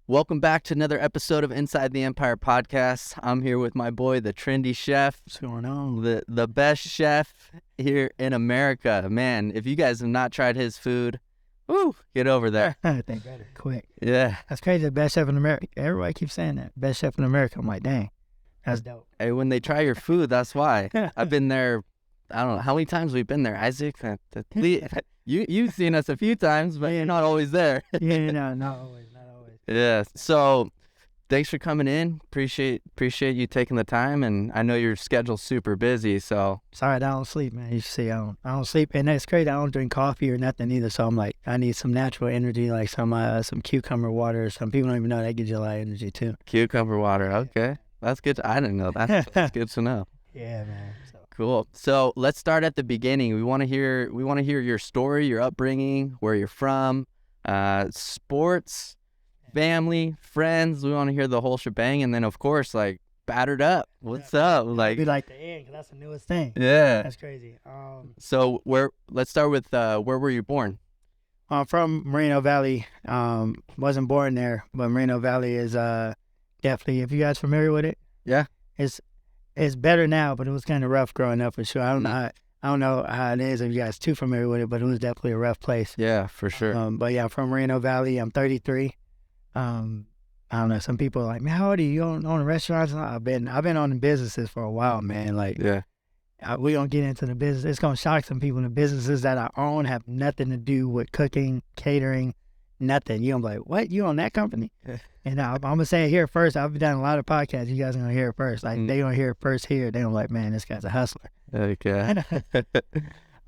Welcome back to another episode of Inside the Empire podcast. I'm here with my boy, the Trendy chef. What's going on? The best chef here in America. Man, if you guys have not tried his food, get over there. They better quick. Yeah. That's crazy. The best chef in America. Everybody keeps saying that. Best chef in America. I'm like, dang, that's dope. Hey, when they try your food, that's why. I've been there, I don't know, how many times we've been there, Isaac? You've seen us a few times, but you're not always there. Yeah, no, not always. Yeah. So thanks for coming in. Appreciate you taking the time, and I know your schedule's super busy, so. Sorry, I don't sleep, man. You see, I don't sleep, and that's crazy. I don't drink coffee or nothing either, so I'm like, I need some natural energy, like some cucumber water. Some people don't even know that gives you a lot of energy too. Cucumber water, okay. That's good. I didn't know that. That's good to know. Yeah, man. Cool. So let's start at the beginning. We want to hear your story, your upbringing, where you're from, sports, family, friends. We want to hear the whole shebang, and then of course, like, Battered Up. What's up? Like, we like the end because that's the newest thing. Yeah. That's crazy. So let's start with where were you born? I'm from Moreno Valley. Wasn't born there, but Moreno Valley is definitely. If you guys familiar with it, Yeah. It's better now, but it was kind of rough growing up for sure. I don't know how it is if you guys too familiar with it, but it was definitely a rough place. Yeah, for sure. But yeah, I'm from Moreno Valley. I'm 33. I don't know. Some people are like, man, how old are you? You own restaurants? I've been on businesses for a while, man. Like, Yeah. We don't get into the business. It's gonna shock some people. The businesses that I own have nothing to do with cooking, catering, nothing. You're like, what? You own that company? Yeah. And I'm gonna say it here first. I've done a lot of podcasts. You guys are gonna hear it first. Like, they gonna hear it first here. They gonna like, man, this guy's a hustler. Okay.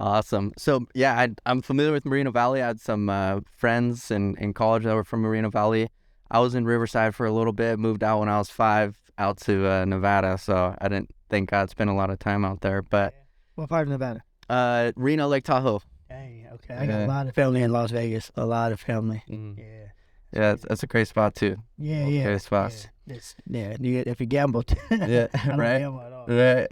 Awesome. So yeah, I'm familiar with Moreno Valley. I had some friends in college that were from Moreno Valley. I was in Riverside for a little bit, moved out when I was 5 out to Nevada, so I didn't think I'd spend a lot of time out there. But What part of Nevada? Reno, Lake Tahoe. Dang, okay. I got a lot of family in Las Vegas. A lot of family. Mm-hmm. Yeah. Yeah, that's a great spot too. Yeah, Great spots. If you gamble. Yeah, I don't right. gamble at all. Right.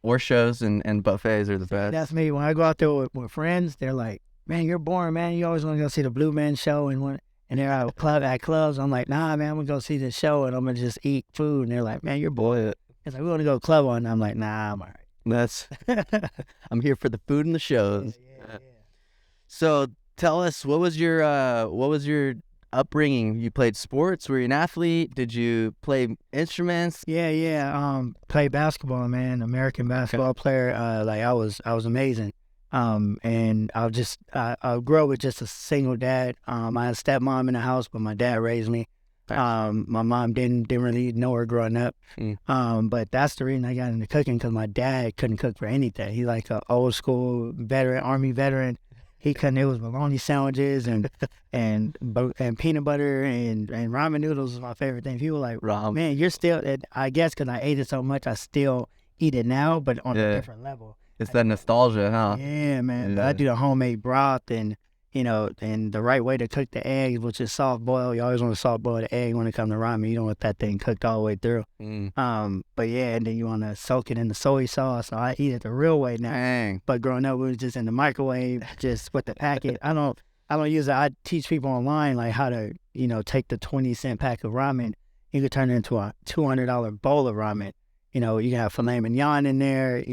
Or shows and buffets are the best. That's me. When I go out there with friends, they're like, man, you're boring, man. You always want to go see the Blue Man show and they're at clubs. I'm like, nah, man, I'm going to go see the show and I'm going to just eat food. And they're like, man, you're bored. It's like, we want to go club on. I'm like, nah, I'm all right. I'm here for the food and the shows. Yeah. So tell us, what was your upbringing? You played sports? Were you an athlete? Did you play instruments? Yeah. Play basketball, man. American basketball player. Like I was amazing. And I grew up with just a single dad. I had a stepmom in the house, but my dad raised me. My mom didn't really know her growing up. But that's the reason I got into cooking, because my dad couldn't cook for anything. He's like an old school veteran, Army veteran. He couldn't. It was bologna sandwiches and peanut butter and ramen noodles was my favorite thing. People were like, Ramen. man, you're still. I guess because I ate it so much, I still eat it now, but on a different level. It's that nostalgia, huh? Yeah, man. Yeah. I do the homemade broth and the right way to cook the eggs, which is soft boil. You always want to soft boil the egg when it comes to ramen. You don't want that thing cooked all the way through. But yeah, and then you want to soak it in the soy sauce. So I eat it the real way now. Dang. But growing up, we was just in the microwave, just with the packet. I don't use it. I teach people online like how to, take the 20-cent pack of ramen. You could turn it into a $200 bowl of ramen. You can have filet mignon in there,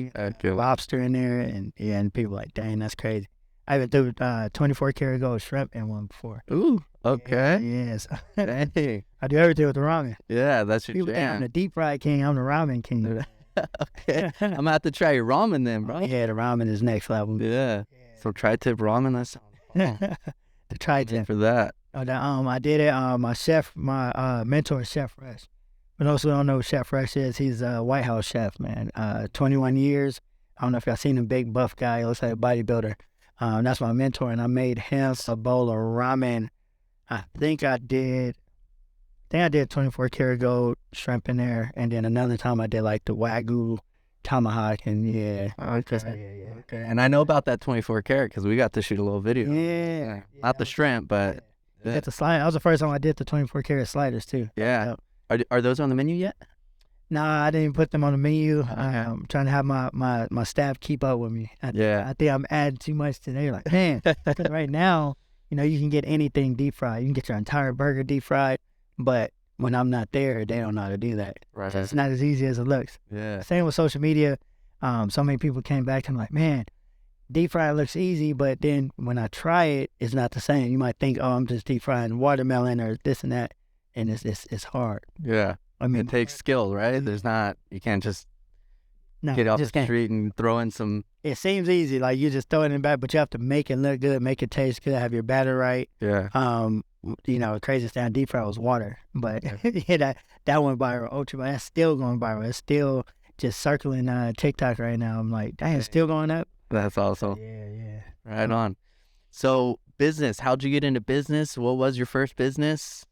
lobster in there, and people like, dang, that's crazy. I even threw 24 karat gold shrimp in one before. Ooh, okay. Yes. Dang. I do everything with the ramen. Yeah, that's your People think I'm jam. the deep fried king. I'm the ramen king. Okay. I'm gonna have to try your ramen then, bro. Yeah, the ramen is next level. Yeah. So tri-tip ramen, that sounds fun. The tri-tip. For that. I did it. My mentor is Chef Fresh. For those who don't know who Chef Fresh is, he's a White House chef, man. 21 years. I don't know if y'all seen him, big buff guy. He looks like a bodybuilder. That's my mentor, and I made him a bowl of ramen. I think I did 24 karat gold shrimp in there, and then another time I did like the Wagyu tomahawk, and yeah. Okay. Yeah. Okay. And I know about that 24 karat because we got to shoot a little video. Yeah. Not the shrimp, but That's a slide. That was the first time I did the 24 karat sliders too. yeah. Are those on the menu yet? Nah, I didn't put them on the menu. Okay. I'm trying to have my staff keep up with me. I think I'm adding too much today. Like, man, 'cause right now, you can get anything deep fried. You can get your entire burger deep fried. but when I'm not there, they don't know how to do that. Right. It's not as easy as it looks. Yeah. Same with social media. So many people came back to me like, man, deep frying looks easy, but then when I try it, it's not the same. You might think, oh, I'm just deep frying watermelon or this and that, and it's hard. Yeah. I mean, It takes skill, right? You can't just get off the street and throw in some. It seems easy, like you just throw it in the back, but you have to make it look good, make it taste good, have your batter right. Yeah. The craziest thing I deep fry was water, but yeah, that went viral. Ultra, that's still going viral. It's still just circling TikTok right now. I'm like, dang, it's still going up. That's awesome. Yeah. Right on. So business, how'd you get into business? What was your first business?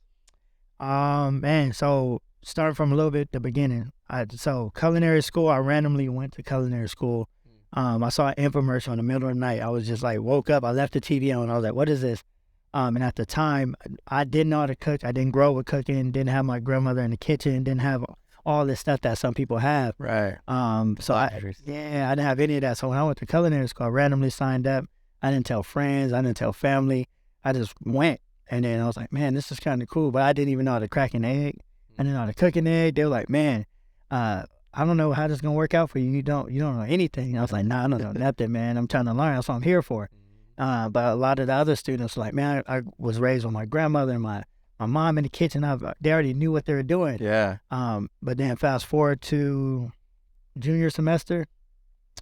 Man, so starting from a little bit the beginning. So culinary school, I randomly went to culinary school. I saw an infomercial in the middle of the night. I was just like, woke up, I left the TV on. I was like, what is this? And at the time, I didn't know how to cook. I didn't grow up with cooking, didn't have my grandmother in the kitchen, didn't have all this stuff that some people have. Right. So I didn't have any of that. So when I went to culinary school, I randomly signed up. I didn't tell friends. I didn't tell family. I just went. And then I was like, man, this is kind of cool. But I didn't even know how to crack an egg. I didn't know how to cook an egg. They were like, man, I don't know how this is going to work out for you. You don't know anything. And I was like, nah, I don't know nothing, man. I'm trying to learn. That's what I'm here for. But a lot of the other students were like, man, I was raised with my grandmother and my mom in the kitchen. They already knew what they were doing. Yeah. But then fast forward to junior semester,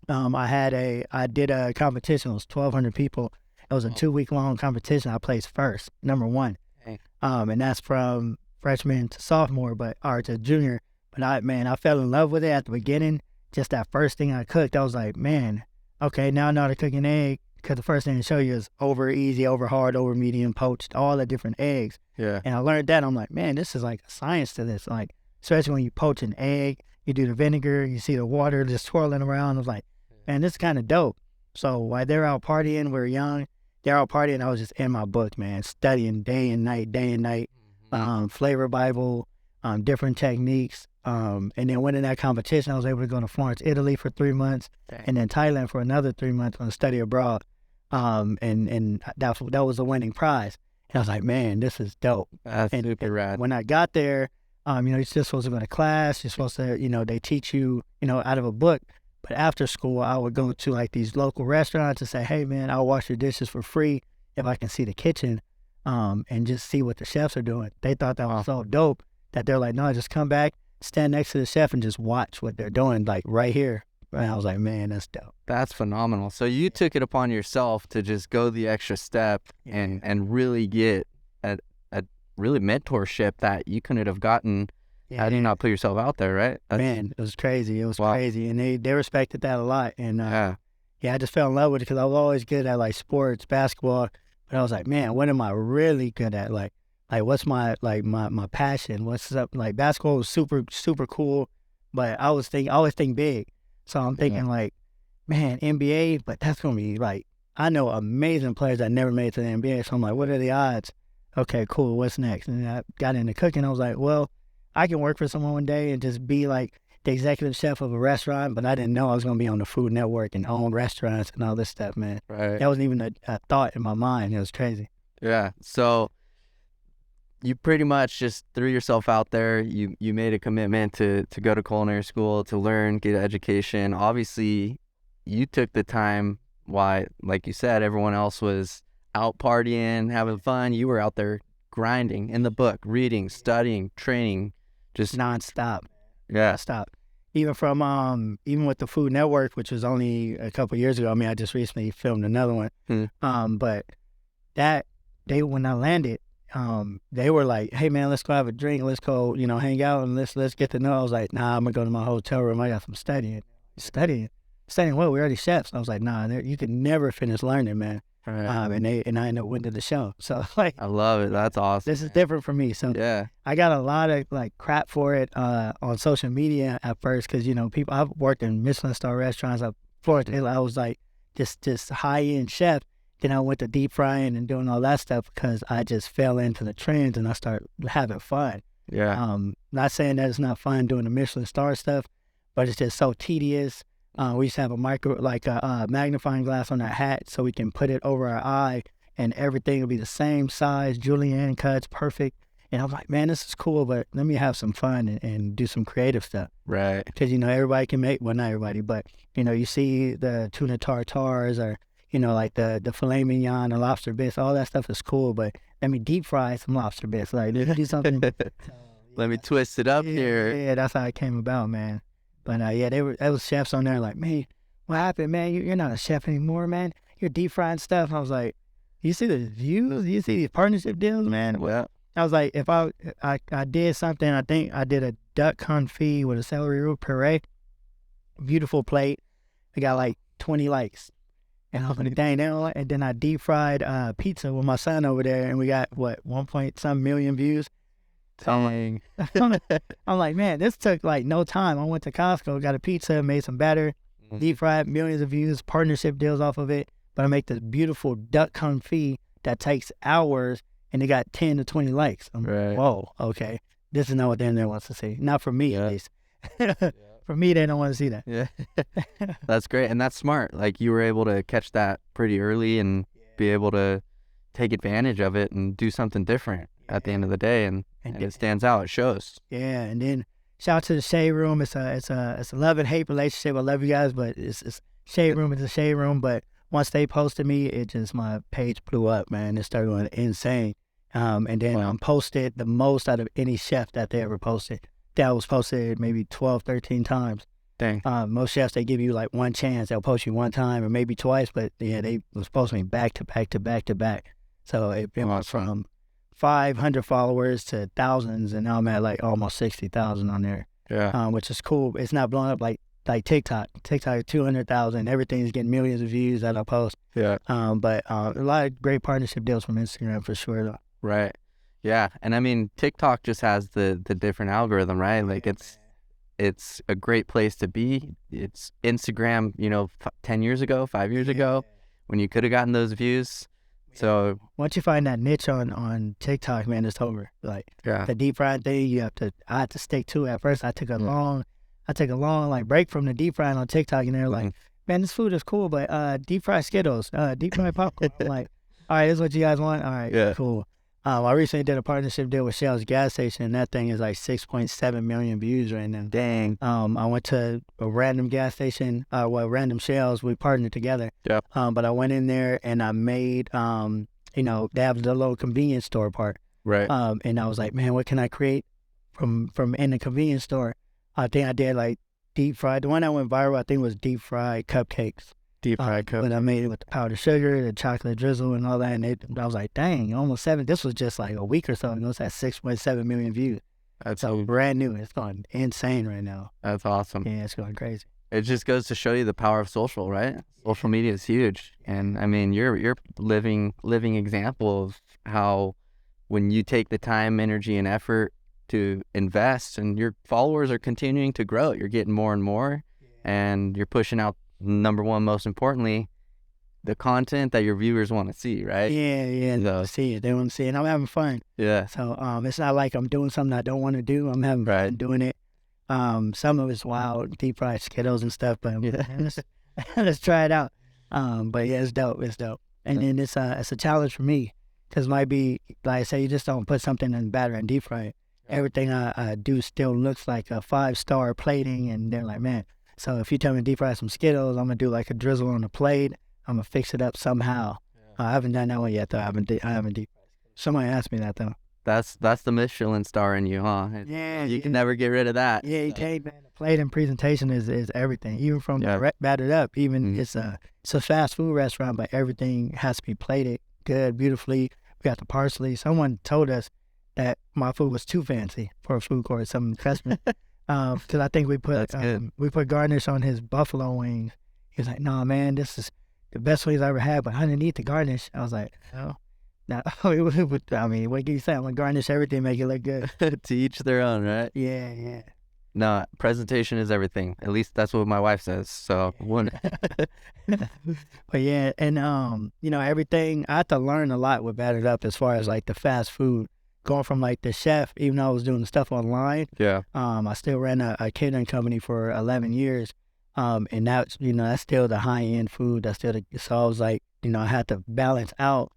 I did a competition. It was 1,200 people. It was a 2-week long competition. I placed first, number 1. Hey. And that's from freshman to sophomore, or to junior. But I fell in love with it at the beginning. Just that first thing I cooked, I was like, man, okay, now I know how to cook an egg. Because the first thing to show you is over easy, over hard, over medium, poached, all the different eggs. Yeah. And I learned that. I'm like, man, this is like a science to this. Like, especially when you poach an egg, you do the vinegar, you see the water just swirling around. I was like, man, this is kind of dope. So while they're out partying, we're young, they're out partying, I was just in my book, man, studying day and night, flavor Bible, different techniques. And then winning that competition, I was able to go to Florence, Italy for 3 months, and then Thailand for another 3 months on a study abroad. And that was a winning prize. And I was like, man, this is dope. That's super rad. When I got there, you're still supposed to go to class. You're supposed to, they teach you, out of a book. But after school, I would go to like these local restaurants and say, hey, man, I'll wash your dishes for free if I can see the kitchen and just see what the chefs are doing. They thought that was so dope that they're like, no, just come back, stand next to the chef and just watch what they're doing, like right here. And I was like, man, that's dope. That's phenomenal. So you took it upon yourself to just go the extra step and really get a really mentorship that you couldn't have gotten had you not put yourself out there, right? Man, it was crazy. It was crazy. And they respected that a lot. And I just fell in love with it because I was always good at like sports, basketball. But I was like, man, what am I really good at? Like what's my passion? What's up? Like basketball was super, super cool. But I always think big. So I'm thinking like, man, NBA, but that's going to be like, I know amazing players that never made it to the NBA. So I'm like, what are the odds? Okay, cool. What's next? And I got into cooking. I was like, well, I can work for someone one day and just be like the executive chef of a restaurant, but I didn't know I was going to be on the Food Network and own restaurants and all this stuff, man. Right. That wasn't even a thought in my mind. It was crazy. Yeah. So you pretty much just threw yourself out there. You made a commitment to go to culinary school, to learn, get an education. Obviously, you took the time while, like you said, everyone else was out partying, having fun. You were out there grinding in the book, reading, studying, training, just nonstop. Yeah. Nonstop. Even with the Food Network, which was only a couple years ago. I mean, I just recently filmed another one. But that day when I landed, they were like, hey man, let's go have a drink, let's go, hang out and let's get to know. I was like, nah, I'm gonna go to my hotel room. I got some studying what? We're already chefs. I was like, nah, you can never finish learning, man. Right. And I ended up winning the show. So like, I love it. That's awesome. This is different for me. So yeah, I got a lot of like crap for it on social media at first because people. I've worked in Michelin star restaurants. I was like just high end chef. Then I went to deep frying and doing all that stuff because I just fell into the trends and I started having fun. Yeah. Not saying that it's not fun doing the Michelin star stuff, but it's just so tedious. We used to have a magnifying glass on our hat so we can put it over our eye and everything will be the same size, julienne cuts, perfect. And I'm like, man, this is cool, but let me have some fun and do some creative stuff. Right. Because, everybody can make, well, not everybody, but, you see the tuna tartars or, like the filet mignon, the lobster bits, all that stuff is cool, but let me deep fry some lobster bits. Like, do something. Let me twist it up Yeah, here. yeah, that's how it came about, man. But there was chefs on there like, man, what happened, man? You're not a chef anymore, man. You're deep frying stuff. I was like, you see the views? You see these partnership deals, man? Well, I was like, if I did something, I think I did a duck confit with a celery root puree, beautiful plate. I got like 20 likes. And I was like, dang, they don't like. And then I deep fried pizza with my son over there, and we got, 1.some million views. dang. I'm like, man, this took like no time. I went to Costco, got a pizza, made some batter, deep fried, millions of views, partnership deals off of it. But I make this beautiful duck confit that takes hours, and it got 10 to 20 likes. I'm Right. whoa, okay. This is not what the internet wants to see. Not for me, Yeah. at least. For me, they don't want to see that. Yeah. That's great. And that's smart. Like, you were able to catch that pretty early and be able to take advantage of it and do something different at the end of the day. And it stands out. It shows. Yeah, and then shout out to the Shade Room. It's a love and hate relationship. I love you guys, but it's Shade Room is a Shade Room. But once they posted me, my page blew up, man. It started going insane. And then Wow. I'm posted the most out of any chef that they ever posted. That was posted maybe 12, 13 times. Dang. Most chefs, they give you like one chance. They'll post you one time or maybe twice, but yeah, they was posting me back to back to back to back. So it went from 500 followers to thousands, and now I'm at like almost 60,000 on there. Yeah. Which is cool. It's not blowing up like TikTok. TikTok 200,000. Everything's getting millions of views that I post. Yeah. But a lot of great partnership deals from Instagram for sure, though. Right. Yeah. And I mean, TikTok just has the different algorithm, right? Like, it's a great place to be. It's Instagram, 10 years ago, 5 years ago, when you could have gotten those views. So once you find that niche on TikTok, man, it's over. Like, yeah. the deep fried thing, I had to stick to it. At first, I took a long like break from the deep frying on TikTok, and they're like, man, this food is cool, but deep fried Skittles, deep fried popcorn. I'm like, all right, this is what you guys want? All right, cool. I recently did a partnership deal with Shell's gas station, and that thing is like 6.7 million views right now. Dang. I went to a random gas station, random Shells. We partnered together. Yep. But I went in there and I made, they have the little convenience store part. Right. And I was like, man, what can I create from in the convenience store? I think I did like deep fried. The one that went viral, I think, was deep fried cupcakes. Deep fried cup. But I made it with the powdered sugar, the chocolate drizzle, and all that. And I was like, dang, almost 7. This was just like a week or so. It was at 6.7 million views. That's So brand new. It's going insane right now. That's awesome. Yeah, it's going crazy. It just goes to show you the power of social, right? Social media is huge. And I mean, you're living example of how when you take the time, energy, and effort to invest, and your followers are continuing to grow, you're getting more and more, and you're pushing out, number one, most importantly, the content that your viewers want to see, right? Yeah. So, See it. They want to see it. I'm having fun. yeah. So it's not like I'm doing something I don't want to do. I'm having fun doing it. Some of it's wild, deep fried Skittles and stuff, but let's try it out. But yeah, it's dope. It's dope. And then it's a challenge for me, because it might be, like I say, you just don't put something in batter and deep fry it. Everything I do still looks like a 5-star plating, and they're like, man. So if you tell me to deep fry some Skittles, I'm gonna do like a drizzle on the plate. I'm gonna fix it up somehow. I haven't done that one yet, though. I haven't deep fried. Somebody asked me that, though. That's the Michelin star in you, huh? You can never get rid of that. Yeah, you can't, man. The plate and presentation is everything. Even from Battered Up, even it's a fast food restaurant, but everything has to be plated good, beautifully. We got the parsley. Someone told us that my food was too fancy for a food court. Some customer, because I think we put garnish on his buffalo wings. He was like, "No, man, this is the best wings I ever had, but underneath the garnish." I was like, "No." Now, I mean, what can you say? I'm gonna garnish everything, make it look good. To each their own, right? Yeah. No, presentation is everything. At least that's what my wife says. So, But yeah, and everything. I had to learn a lot with Battered Up as far as like the fast food. Going from like the chef, even though I was doing stuff online. Yeah. I still ran a catering company for 11 years. And that's still the high end food. So I was like, I had to balance out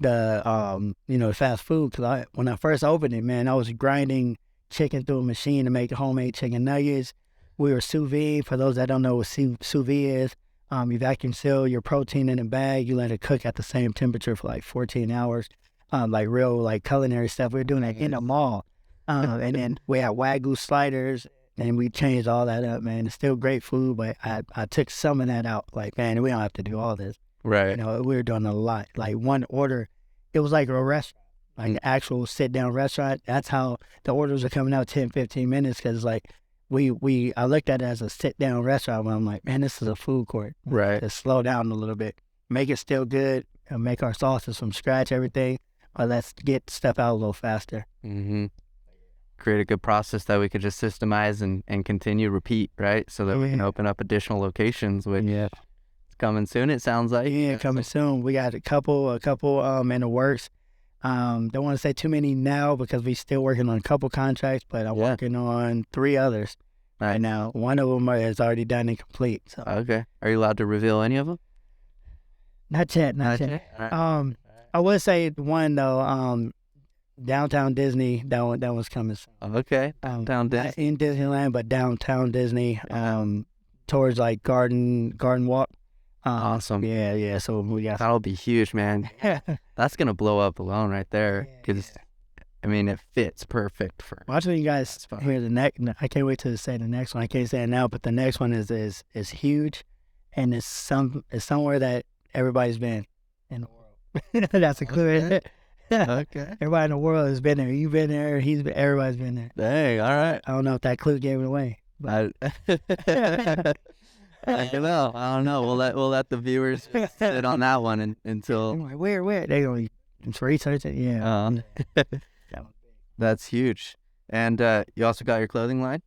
the fast food. Cause when I first opened it, man, I was grinding chicken through a machine to make the homemade chicken nuggets. We were sous vide. For those that don't know what sous vide is, you vacuum seal your protein in a bag. You let it cook at the same temperature for like 14 hours. Like real like culinary stuff. We were doing that in the mall. And then we had Wagyu sliders, and we changed all that up, man. It's still great food, but I took some of that out. Like, man, we don't have to do all this. Right. You know, we were doing a lot. Like one order, it was like a restaurant, like an actual sit-down restaurant. That's how the orders are coming out 10, 15 minutes, because like I looked at it as a sit-down restaurant, but I'm like, man, this is a food court. Right. Just slow down a little bit. Make it still good, and make our sauces from scratch, everything. But let's get stuff out a little faster. Mm-hmm. Create a good process that we could just systemize and continue repeat, right? So that we can open up additional locations, which it's coming soon, it sounds like. Yeah, coming soon. We got a couple in the works. Don't want to say too many now because we still working on a couple contracts, but I'm working on 3 others right now. One of them is already done and complete. So. Okay. Are you allowed to reveal any of them? Not yet. All right. I would say one though, Downtown Disney, that one's coming soon. Okay. Downtown Disney. In Disneyland, but downtown Disney, towards like Garden Walk. Awesome. Yeah. So we got that'll be huge, man. That's gonna blow up alone right there, because I mean it fits perfect for. Watching you guys hear the next. I can't wait to say the next one. I can't say it now, but the next one is huge, and it's somewhere that everybody's been in the world. That's a clue. Okay. Everybody in the world has been there. You've been there. Everybody's been there. Dang. All right. I don't know if that clue gave it away. But I don't know. We'll let the viewers sit on that one until. Like, where? They gonna research it. Yeah. That's huge. And you also got your clothing line?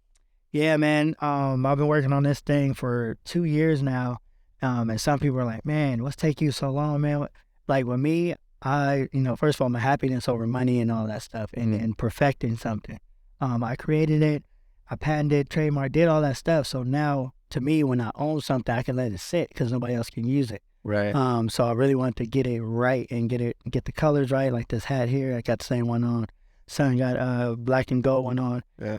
Yeah, man. I've been working on this thing for 2 years now. And some people are like, man, what's taking you so long, man? Like with me, first of all, my happiness over money and all that stuff, and perfecting something. I created it, I patented, trademarked, did all that stuff. So now, to me, when I own something, I can let it sit because nobody else can use it. Right. So I really want to get it right and get the colors right. Like this hat here, I got the same one on. Son got black and gold one on. Yeah.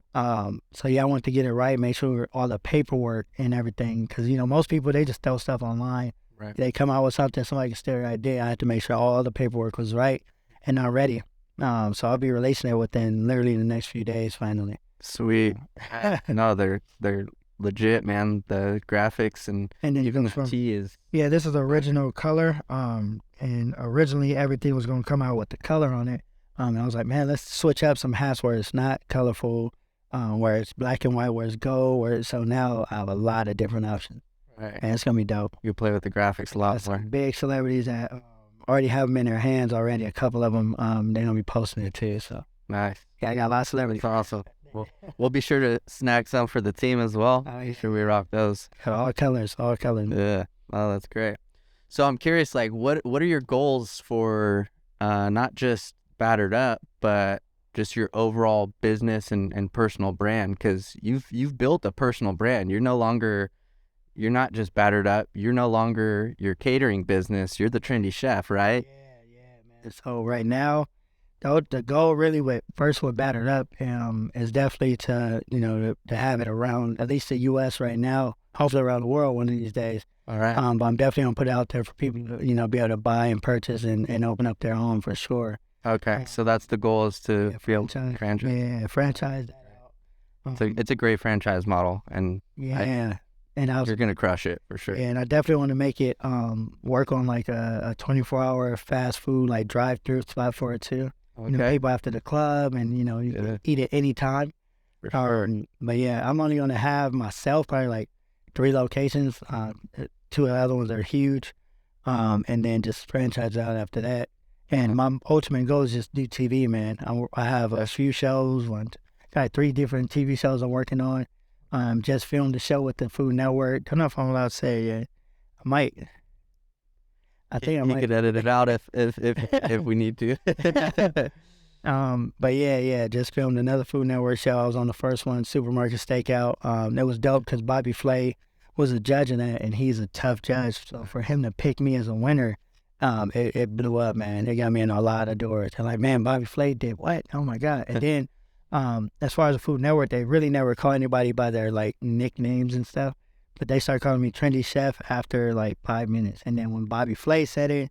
So yeah, I want to get it right, make sure all the paperwork and everything, because most people, they just throw stuff online. Right. They come out with something, somebody can steal your idea. I had to make sure all the paperwork was right and not ready. So I'll be releasing it within literally the next few days, finally. Sweet. No, they're legit, man. The graphics and then even the tee is. Yeah, this is the original color. And originally everything was going to come out with the color on it. And I was like, man, let's switch up some hats where it's not colorful, where it's black and white, where it's gold. So now I have a lot of different options. Right. And it's going to be dope. You play with the graphics a lot more. Big celebrities that already have them in their hands already. A couple of them, they're going to be posting it too. So nice. Yeah, I got a lot of celebrities. That's awesome. We'll be sure to snag some for the team as well. Make sure we rock those. All colors. Yeah. Oh, that's great. So I'm curious, like, what are your goals for not just Battered Up, but just your overall business and personal brand? Because you've built a personal brand. You're not just Battered Up. You're no longer your catering business. You're the trendy chef, right? Yeah, man. So right now, the goal really with Battered Up is definitely to have it around at least the U.S. right now. Hopefully around the world one of these days. All right. But I'm definitely gonna put it out there for people to be able to buy and purchase and open up their own for sure. Okay, so that's the goal, is to be able to franchise. Yeah, franchise that out. It's a great franchise model, and and you're gonna crush it for sure. Yeah, and I definitely want to make it work on like a 24-hour fast food like drive-through spot for it too. Okay. People after the club, and you can eat it anytime. For sure. But yeah, I'm only gonna have myself probably like 3 locations. 2 of the other ones are huge, and then just franchise out after that. And my ultimate goal is just do TV, man. I have a few shows. Got 3 different TV shows I'm working on. Just filmed the show with the Food Network. Don't know if I'm allowed to say it yet. I might. I think I might. You could edit it out if we need to. But yeah, just filmed another Food Network show. I was on the first one, Supermarket Stakeout. That was dope because Flay was a judge in that, and he's a tough judge. So for him to pick me as a winner, it blew up, man. It got me in a lot of doors. And like, man, Bobby Flay did what? Oh my God. And then as far as the Food Network, they really never call anybody by their like nicknames and stuff. But they started calling me Trendy Chef after like 5 minutes. And then when Bobby Flay said it,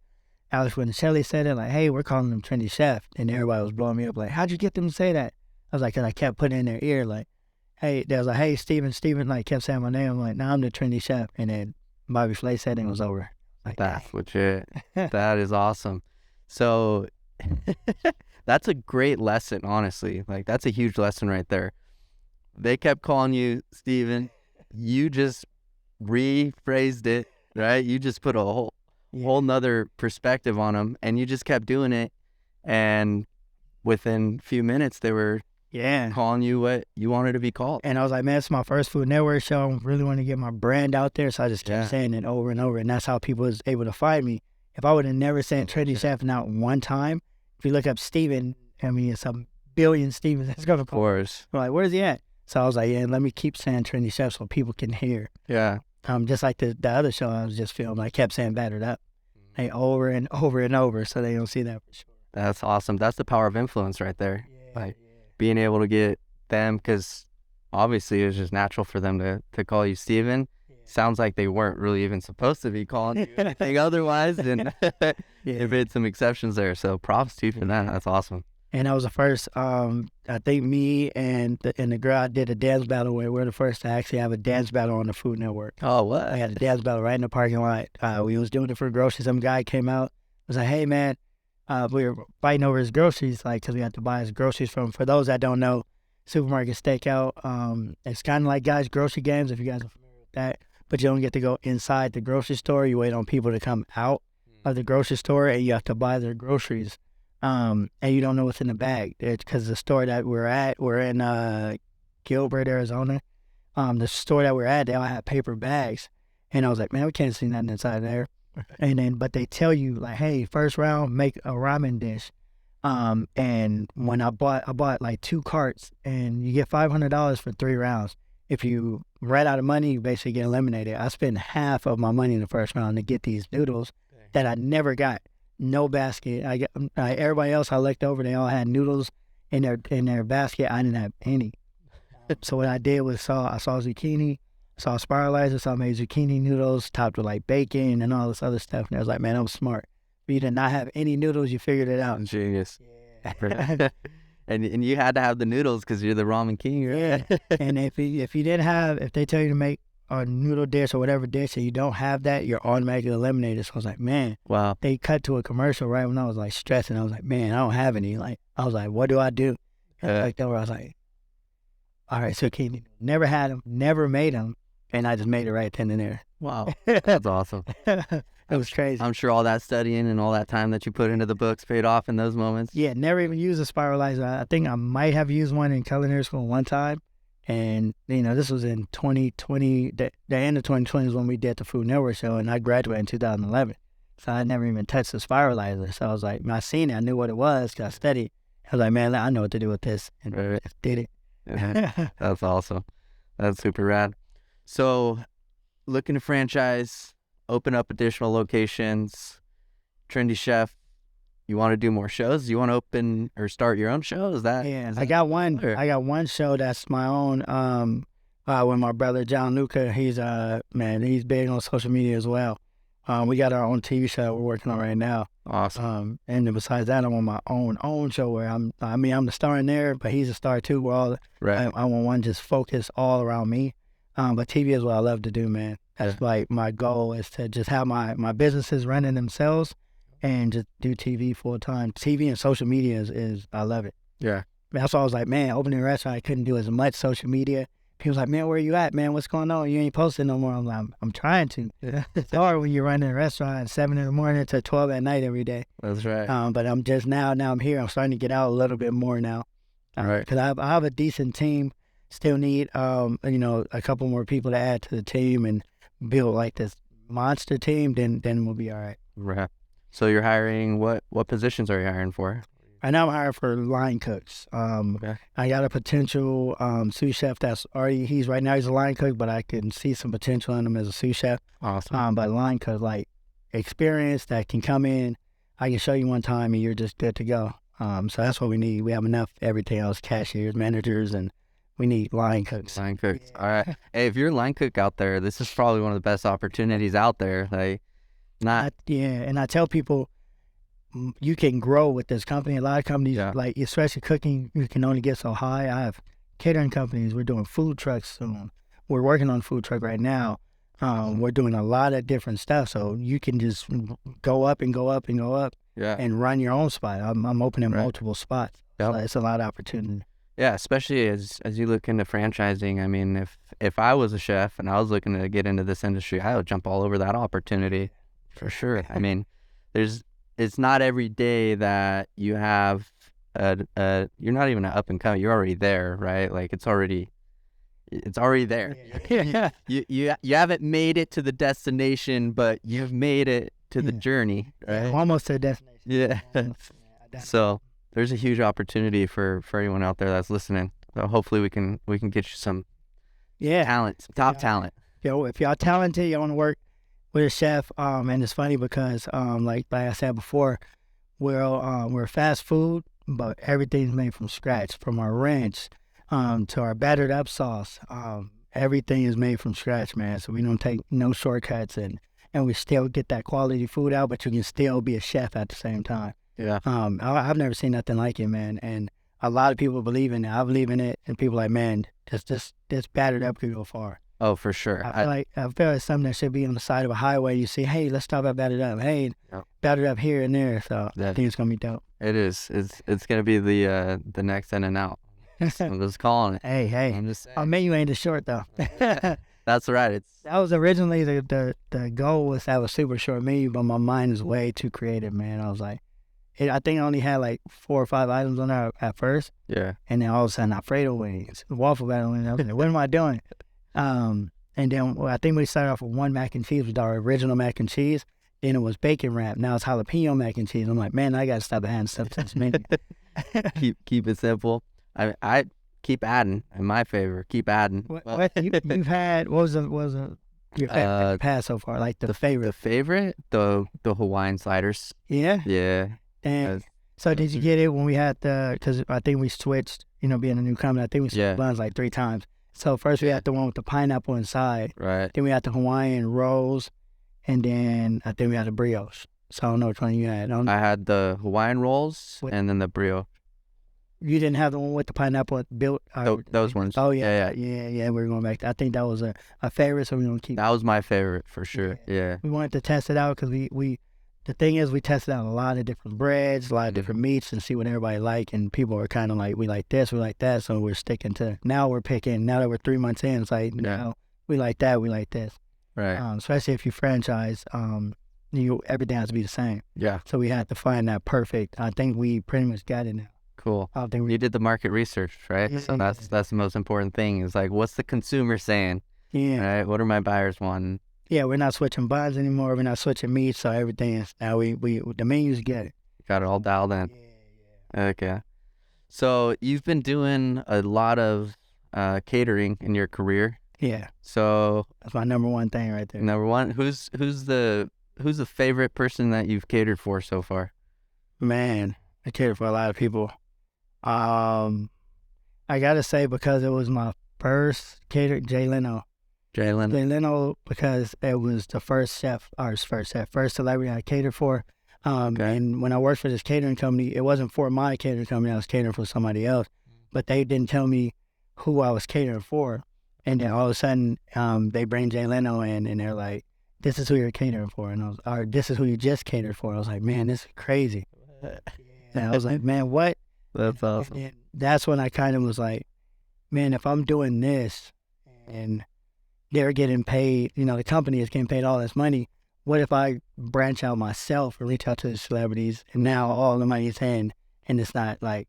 Alex Guarnaschelli said it, like, hey, we're calling him Trendy Chef. And everybody was blowing me up like, how'd you get them to say that? I was like, because I kept putting it in their ear, like, hey, they was like, hey, Steven, like, kept saying my name. I'm like, nah, I'm the Trendy Chef. And then Bobby Flay said it and it was over. Like, That's legit. That is awesome. So that's a great lesson, honestly. Like, that's a huge lesson right there. They kept calling you Steven. You just rephrased it, right? You just put a whole nother perspective on them, and you just kept doing it. And within a few minutes, they were calling you what you wanted to be called. And I was like, man, it's my first Food Network show. I really want to get my brand out there. So I just kept saying it over and over. And that's how people was able to find me. If I would have never said Trendy Chef not one time, if you look up Steven, I mean, it's a billion Stevens that's going to call. Of course. I'm like, where's he at? So I was like, yeah, let me keep saying Trendy Chef so people can hear. Yeah. Just like the other show I was just filming, I kept saying Battered Up. Hey, over and over and over, so they don't see that for sure. That's awesome. That's the power of influence right there. Being able to get them, because obviously it was just natural for them to call you Steven. Sounds like they weren't really even supposed to be calling you anything otherwise, and they made some exceptions there. So props to you for that. That's awesome. And that was the first, I think me and the girl I did a dance battle with, we're the first to actually have a dance battle on the Food Network. Oh, what? I had a dance battle right in the parking lot. We was doing it for groceries. Some guy came out, was like, hey, man, we were fighting over his groceries, like, because we had to buy his groceries from, for those that don't know, supermarket Stakeout. It's kind of like guys' grocery games, if you guys are familiar with that, but you don't get to go inside the grocery store. You wait on people to come out of the grocery store, and you have to buy their groceries. And you don't know what's in the bag. Because the store that we're at, we're in Gilbert, Arizona. The store that we're at, they all have paper bags. And I was like, man, we can't see nothing inside there. And then, but they tell you, like, hey, first round, make a ramen dish. And when I bought like 2 carts, and you get $500 for 3 rounds. If you ran out of money, you basically get eliminated. I spent half of my money in the first round to get these noodles that I never got. No basket. I got everybody else I looked over. They all had noodles in their basket. I didn't have any. So what I did was I saw zucchini, saw spiralizer, so I made zucchini noodles topped with like bacon and all this other stuff. And I was like, man, I was smart. If you did not have any noodles, you figured it out. Genius. Yeah. and you had to have the noodles because you're the ramen king, right? Yeah. And if you didn't have, if they tell you to make a noodle dish or whatever dish and you don't have that, you're automatically eliminated. So I was like, man. Wow. They cut to a commercial right when I was like stressing. I was like, man, I don't have any. Like, I was like, what do I do? And I looked over, I was like, all right, zucchini. Never had them, never made them, and I just made it right then and there. Wow. That's awesome. It was crazy. I'm sure all that studying and all that time that you put into the books paid off in those moments. Yeah, never even used a spiralizer. I think I might have used one in culinary school one time. And, this was in 2020, the end of 2020 is when we did the Food Network show, and I graduated in 2011. So I never even touched the spiralizer. So I was like, when I seen it, I knew what it was because I studied. I was like, man, I know what to do with this. And I just did it. That's awesome. That's super rad. So looking to franchise, open up additional locations, Trendy Chef. You want to do more shows? You want to open or start your own show? I got one. I got one show that's my own. With my brother John Luca. He's he's big on social media as well. We got our own TV show we're working on right now. Awesome. And then besides that, I'm on my own show where I'm the star in there, but he's a star too. We're all right. I want one just focus all around me. But TV is what I love to do, man. That's like my goal is to just have my businesses running themselves. And just do TV full time. TV and social media is I love it. Yeah. That's why I was like, man, opening a restaurant, I couldn't do as much social media. People like, man, where you at, man? What's going on? You ain't posting no more. I'm like, I'm trying to. Yeah. It's hard when you're running a restaurant at 7 in the morning to 12 at night every day. That's right. But I'm just now I'm here. I'm starting to get out a little bit more now. Right. Because I have a decent team. Still need, a couple more people to add to the team and build like this monster team. Then we'll be all right. Right. So you're hiring, what positions are you hiring for? Right now I'm hiring for line cooks. Okay. I got a potential sous chef that's already, he's a line cook, but I can see some potential in him as a sous chef. Awesome. But line cook, like, experienced that can come in. I can show you one time and you're just good to go. So that's what we need. We have enough everything else, cashiers, managers, and we need line cooks. Line cooks. Yeah. All right. Hey, if you're a line cook out there, this is probably one of the best opportunities out there. Like, not. And I tell people, you can grow with this company. A lot of companies, Yeah. like especially cooking, you can only get so high. I have catering companies. We're doing food trucks soon. We're working on food truck right now. We're doing a lot of different stuff, so you can just go up and go up and go up Yeah. and run your own spot. I'm opening Right. multiple spots. Yep. So it's a lot of opportunity. Yeah, especially as you look into franchising. I mean, if I was a chef and I was looking to get into this industry, I would jump all over that opportunity for sure. I mean, it's not every day that you have you're not even an up and coming. You're already there, right? Like it's already there. Yeah. You haven't made it to the destination, but you've made it to the journey, right? Almost to the destination. Yeah. So there's a huge opportunity for anyone out there that's listening. So hopefully we can get you some talent, some top talent. If y'all talented, y'all want to work with a chef, and it's funny because like I said before, we're fast food, but everything's made from scratch, from our ranch to our battered up sauce. Everything is made from scratch, man. So we don't take no shortcuts, and we still get that quality food out, but you can still be a chef at the same time. Yeah. I've never seen nothing like it, man. And a lot of people believe in it. I believe in it, and people are like, man, this battered up could go far. Oh, for sure. I feel like something that should be on the side of a highway. You see, hey, let's stop at Battered Up. Hey, Battered Up here and there. So I think it's gonna be dope. It is. It's gonna be the next In and Out. I'm just calling it. Hey. I'm just saying. Our menu ain't as short though. That's right. That was originally the goal was to have a super short menu, but my mind is way too creative, man. I was like, I think I only had like 4 or 5 items on there at first. Yeah. And then all of a sudden, Alfredo wings, waffle battle wings. I was like, what am I doing? And then I think we started off with one mac and cheese, with our original mac and cheese. Then it was bacon wrap. Now it's jalapeno mac and cheese. I'm like, man, I gotta stop adding stuff to this menu. keep it simple. I keep adding. In my favor, keep adding. What you've had? What was your favorite pass so far? Like the favorite? The favorite, the Hawaiian sliders. Yeah. Yeah. And so did you get it when we had because I think we switched, being a new company, I think we switched buns like 3 times. So first we had the one with the pineapple inside. Right. Then we had the Hawaiian rolls, and then I think we had the brioche. So I don't know which one you had. I had the Hawaiian rolls and then the brioche. You didn't have the one with the pineapple built? Those ones. Oh, yeah. We're going back. I think that was a favorite, so we're going to keep. That was my favorite for sure. Yeah. We wanted to test it out because the thing is, we tested out a lot of different breads, a lot of different meats, and see what everybody like. And people are kind of like, we like this, we like that. So we're sticking to. Now we're picking. Now that we're 3 months in, it's like, no, we like that, we like this. Right. Especially if you franchise, everything has to be the same. Yeah. So we had to find that perfect. I think we pretty much got it now. Cool. I think you did the market research, right? Yeah. So that's the most important thing. Is like, what's the consumer saying? Yeah. Right. What are my buyers wanting? Yeah, we're not switching buns anymore. We're not switching meats, so everything is now we the menus get it. Got it all dialed in. Yeah. Okay. So you've been doing a lot of catering in your career. Yeah. So that's my number one thing right there. Number one, who's the favorite person that you've catered for so far? Man, I catered for a lot of people. I gotta say, because it was my first cater, Jay Leno, because it was the first celebrity I catered for. And when I worked for this catering company, it wasn't for my catering company. I was catering for somebody else, but they didn't tell me who I was catering for. And then all of a sudden, they bring Jay Leno in, and they're like, "This is who you're catering for," or "This is who you just catered for." I was like, "Man, this is crazy." And I was like, "Man, what?" That's awesome. And that's when I kind of was like, "Man, if I'm doing this, and they're getting paid, the company is getting paid all this money, what if I branch out myself and reach out to the celebrities, and now all the money's in, and it's not like,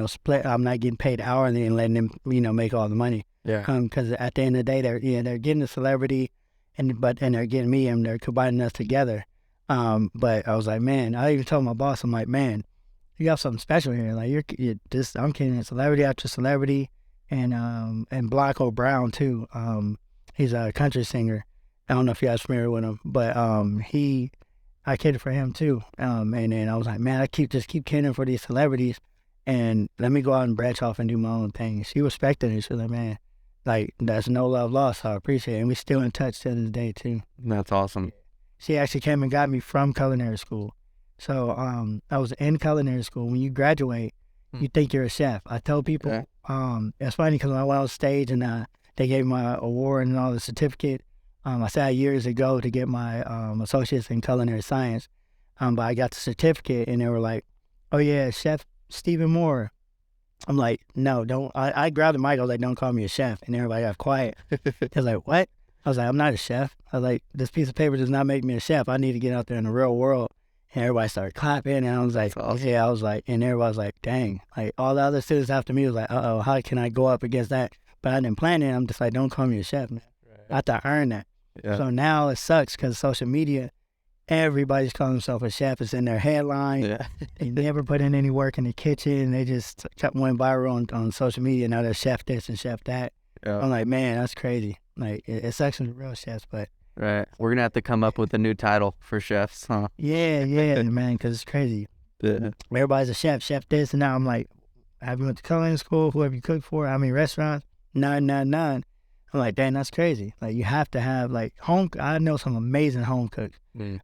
split. I'm not getting paid hourly and letting them, make all the money." Yeah. Because at the end of the day, they're getting the celebrity, and they're getting me, and they're combining us together. But I was like, man, I even told my boss, I'm like, man, you got something special here. Like I'm catering celebrity after celebrity, and Blanco Brown too. He's a country singer. I don't know if you guys are familiar with him, but he I catered for him too. And then I was like, man, I keep catering for these celebrities, and let me go out and branch off and do my own thing. She respected it. She was like, man, like that's no love lost. So I appreciate it. And we still in touch to this day too. That's awesome. She actually came and got me from culinary school. So I was in culinary school. When you graduate, you think you're a chef. I tell people, it's funny because when I went on stage and they gave me my award and all the certificate, I sat years ago to get my associates in culinary science, but I got the certificate and they were like, oh yeah, Chef Stephen Moore. I'm like, no, don't. I grabbed the mic. I was like, don't call me a chef. And everybody got quiet. They was like, what? I was like, I'm not a chef. I was like, this piece of paper does not make me a chef. I need to get out there in the real world. And everybody started clapping. And I was like, awesome. yeah, I was like, and everybody was like, dang. Like all the other students after me was like, uh-oh, how can I go up against that? But I didn't plan it. I'm just like, don't call me a chef, man. I have to earn that. Yeah. So now it sucks because social media, everybody's calling themselves a chef. It's in their headline. Yeah. They never put in any work in the kitchen. They just went viral on social media. Now they're chef this and chef that. Yeah. I'm like, man, that's crazy. Like, it sucks for the real chefs, but. Right. We're going to have to come up with a new title for chefs, huh? Yeah, man, because it's crazy. Yeah. Everybody's a chef this. And now I'm like, have you went to culinary school? Whoever you cook for? How many restaurants? None. I'm like, dang, that's crazy. Like, you have to have, like, I know some amazing home cooks.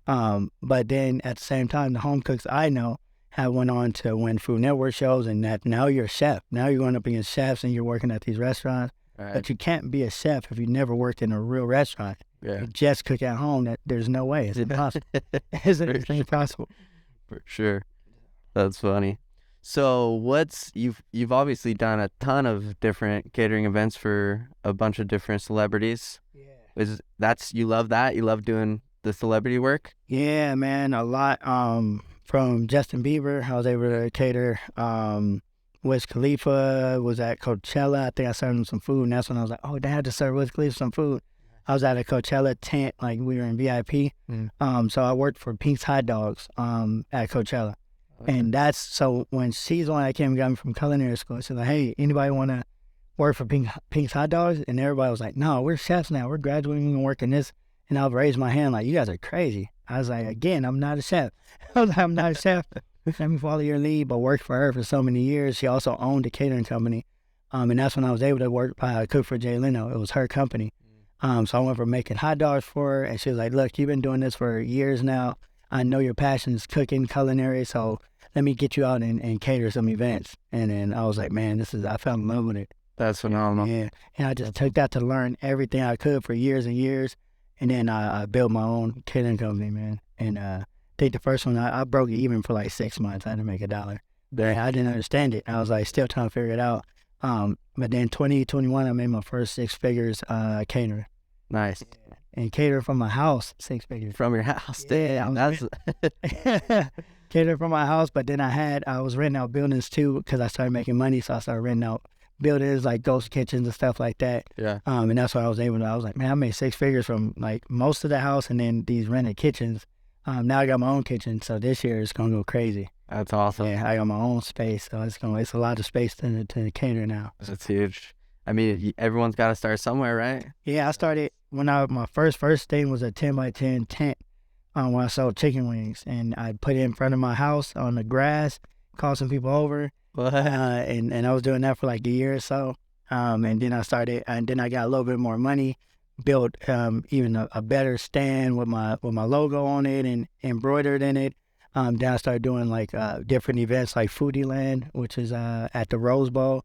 But then at the same time, the home cooks I know have went on to win Food Network shows, and that now you're a chef. Now you're going up against chefs and you're working at these restaurants. Right. But you can't be a chef if you never worked in a real restaurant. Yeah. You just cook at home. There's no way. It's impossible. It's impossible. For sure. That's funny. So you've obviously done a ton of different catering events for a bunch of different celebrities. Yeah. You love that? You love doing the celebrity work? Yeah, man, a lot. From Justin Bieber, I was able to cater. Wiz Khalifa was at Coachella. I think I served him some food, and that's when I was like, oh, they had to serve Wiz Khalifa some food. I was at a Coachella tent, like we were in VIP. So I worked for Pink's Hot Dogs at Coachella. Okay. And that's, so when she's the one that came and got me from culinary school, she's like, hey, anybody want to work for Pink's Hot Dogs? And everybody was like, no, we're chefs now. We're graduating and working this. And I raised my hand like, you guys are crazy. I was like, again, I'm not a chef. I was like, I'm not a chef. Let me follow your lead, but worked for her for so many years. She also owned a catering company. And that's when I was able to cook for Jay Leno. It was her company. So I went from making hot dogs for her, and she was like, look, you've been doing this for years now. I know your passion is cooking, culinary, so let me get you out and cater some events. And then I was like, man, I fell in love with it. That's phenomenal. Yeah. And I just took that to learn everything I could for years and years. And then I built my own catering company, man. And I think the first one, I broke it even for like 6 months. I had to make $1. I didn't understand it. I was like still trying to figure it out. But then 2021, I made my first 6 figures catering. Nice. Yeah. And cater from my house, 6 figures. From your house? Yeah, Damn. That's cater from my house, but then I was renting out buildings too because I started making money, so I started renting out buildings like ghost kitchens and stuff like that. Yeah. And that's what I was able to. I was like, man, I made 6 figures from like most of the house and then these rented kitchens. Now I got my own kitchen, so this year it's gonna go crazy. That's awesome. Yeah, I got my own space, so it's a lot of space to cater now. That's huge. I mean, everyone's got to start somewhere, right? Yeah, I started when my first thing was a 10 by 10 tent when I sold chicken wings, and I put it in front of my house on the grass, called some people over, and I was doing that for like a year or so. And then I got a little bit more money, built even a better stand with my logo on it and embroidered in it. Then I started doing like different events like Foodie Land, which is at the Rose Bowl,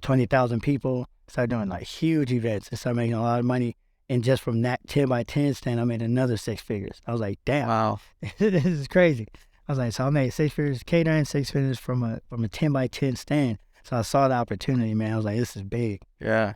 20,000 people. Started doing like huge events and started making a lot of money. And just from that 10 by 10 stand, I made another 6 figures. I was like, damn, wow, this is crazy. I was like, so I made 6 figures catering, 6 figures from a 10 by 10 stand. So I saw the opportunity, man. I was like, this is big. Yeah.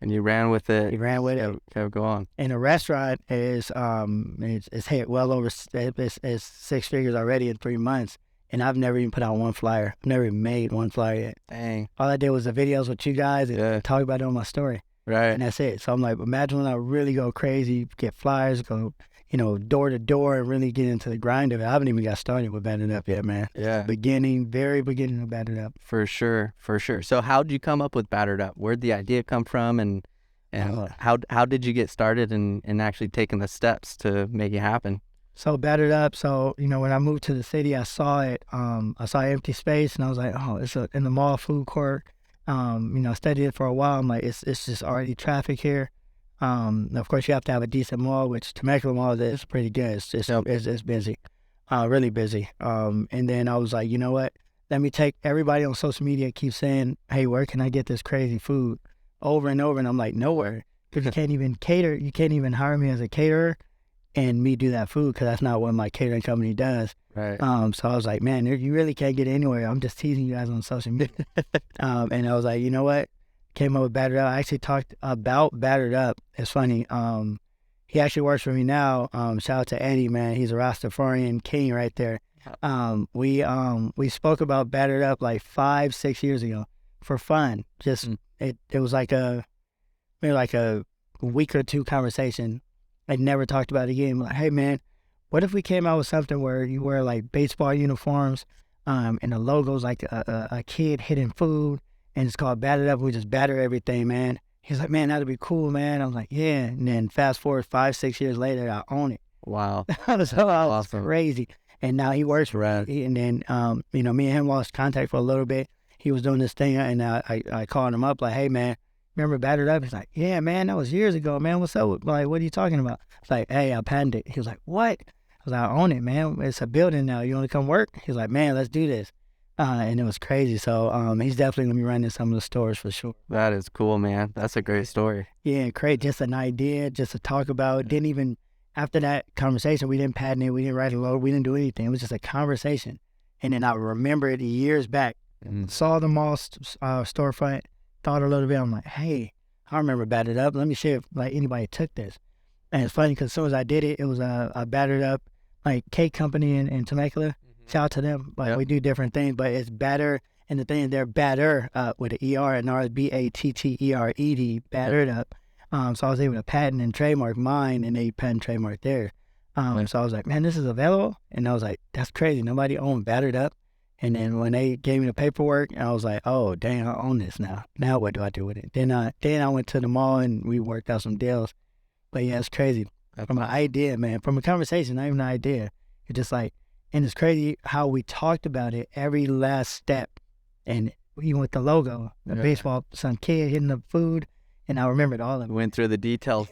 And you ran with it. You ran with it. Kept going. And the restaurant is it's hit well over it's 6 figures already in 3 months. And I've never even put out one flyer. I've never even made one flyer yet. Dang. All I did was the videos with you guys and talk about it on my story. Right. And that's it. So I'm like, imagine when I really go crazy, get flyers, go, door to door and really get into the grind of it. I haven't even got started with Battered Up yet, man. Yeah. Very beginning of Battered Up. For sure. So how'd you come up with Battered Up? Where'd the idea come from, and how did you get started and actually taking the steps to make it happen? So Battered Up. So, when I moved to the city, I saw it. I saw empty space, and I was like, oh, it's in the mall food court. I studied it for a while. I'm like, it's just already traffic here. Of course, you have to have a decent mall, which Temecula Mall is pretty good. It's busy, really busy. And then I was like, you know what? Let me take everybody on social media keeps saying, hey, where can I get this crazy food? Over and over, and I'm like, nowhere, because you can't even cater. You can't even hire me as a caterer and me do that food, because that's not what my catering company does. Right. So I was like, man, you really can't get anywhere. I'm just teasing you guys on social media. And I was like, you know what? Came up with Battered Up. I actually talked about Battered Up. It's funny. He actually works for me now. Shout out to Eddie, man. He's a Rastafarian king right there. We spoke about Battered Up like 5-6 years ago for fun. Just it was like maybe like a week or two conversation. I never talked about it again. Like, hey man, what if we came out with something where you wear like baseball uniforms, and the logo's like a kid hitting food, and it's called Battered Up. We just batter everything, man. He's like, man, that'd be cool, man. I was like, yeah. And then fast forward 5-6 years later, I own it. Wow. So I was crazy. And now he works for me. And then, me and him lost contact for a little bit. He was doing this thing, and I called him up like, hey, man, remember Battered Up? He's like, yeah, man, that was years ago, man. What's up? Like, what are you talking about? It's like, hey, I patented it. He was like, what? I was like, I own it, man. It's a building now. You want to come work? He's like, man, let's do this. And it was crazy. So he's definitely going to be running some of the stores for sure. That is cool, man. That's a great story. Yeah, great. Just an idea, just to talk about. Didn't even, after that conversation, we didn't patent it. We didn't write a logo. We didn't do anything. It was just a conversation. And then I remember it years back. Saw the mall storefront, thought a little bit. I'm like, hey, I remember Battered Up. Let me see if like anybody took this. And it's funny because as soon as I did it, it was a Battered Up like cake company in Temecula. Shout out to them. Like we do different things, but it's batter, and the thing they're batter with an ER and R, BATTERED, Battered Up. So I was able to patent and trademark mine, and they patent trademark theirs. So I was like, man, this is available, and I was like, that's crazy. Nobody owned Battered Up. And then when they gave me the paperwork, I was like, oh dang, I own this now. Now what do I do with it? Then I went to the mall and we worked out some deals. But yeah, it's crazy. From an idea, man, from a conversation, not even an idea. It's just like. And it's crazy how we talked about it every last step. And even with the logo, the baseball, some kid hitting the food, and I remembered all of it. Went through the details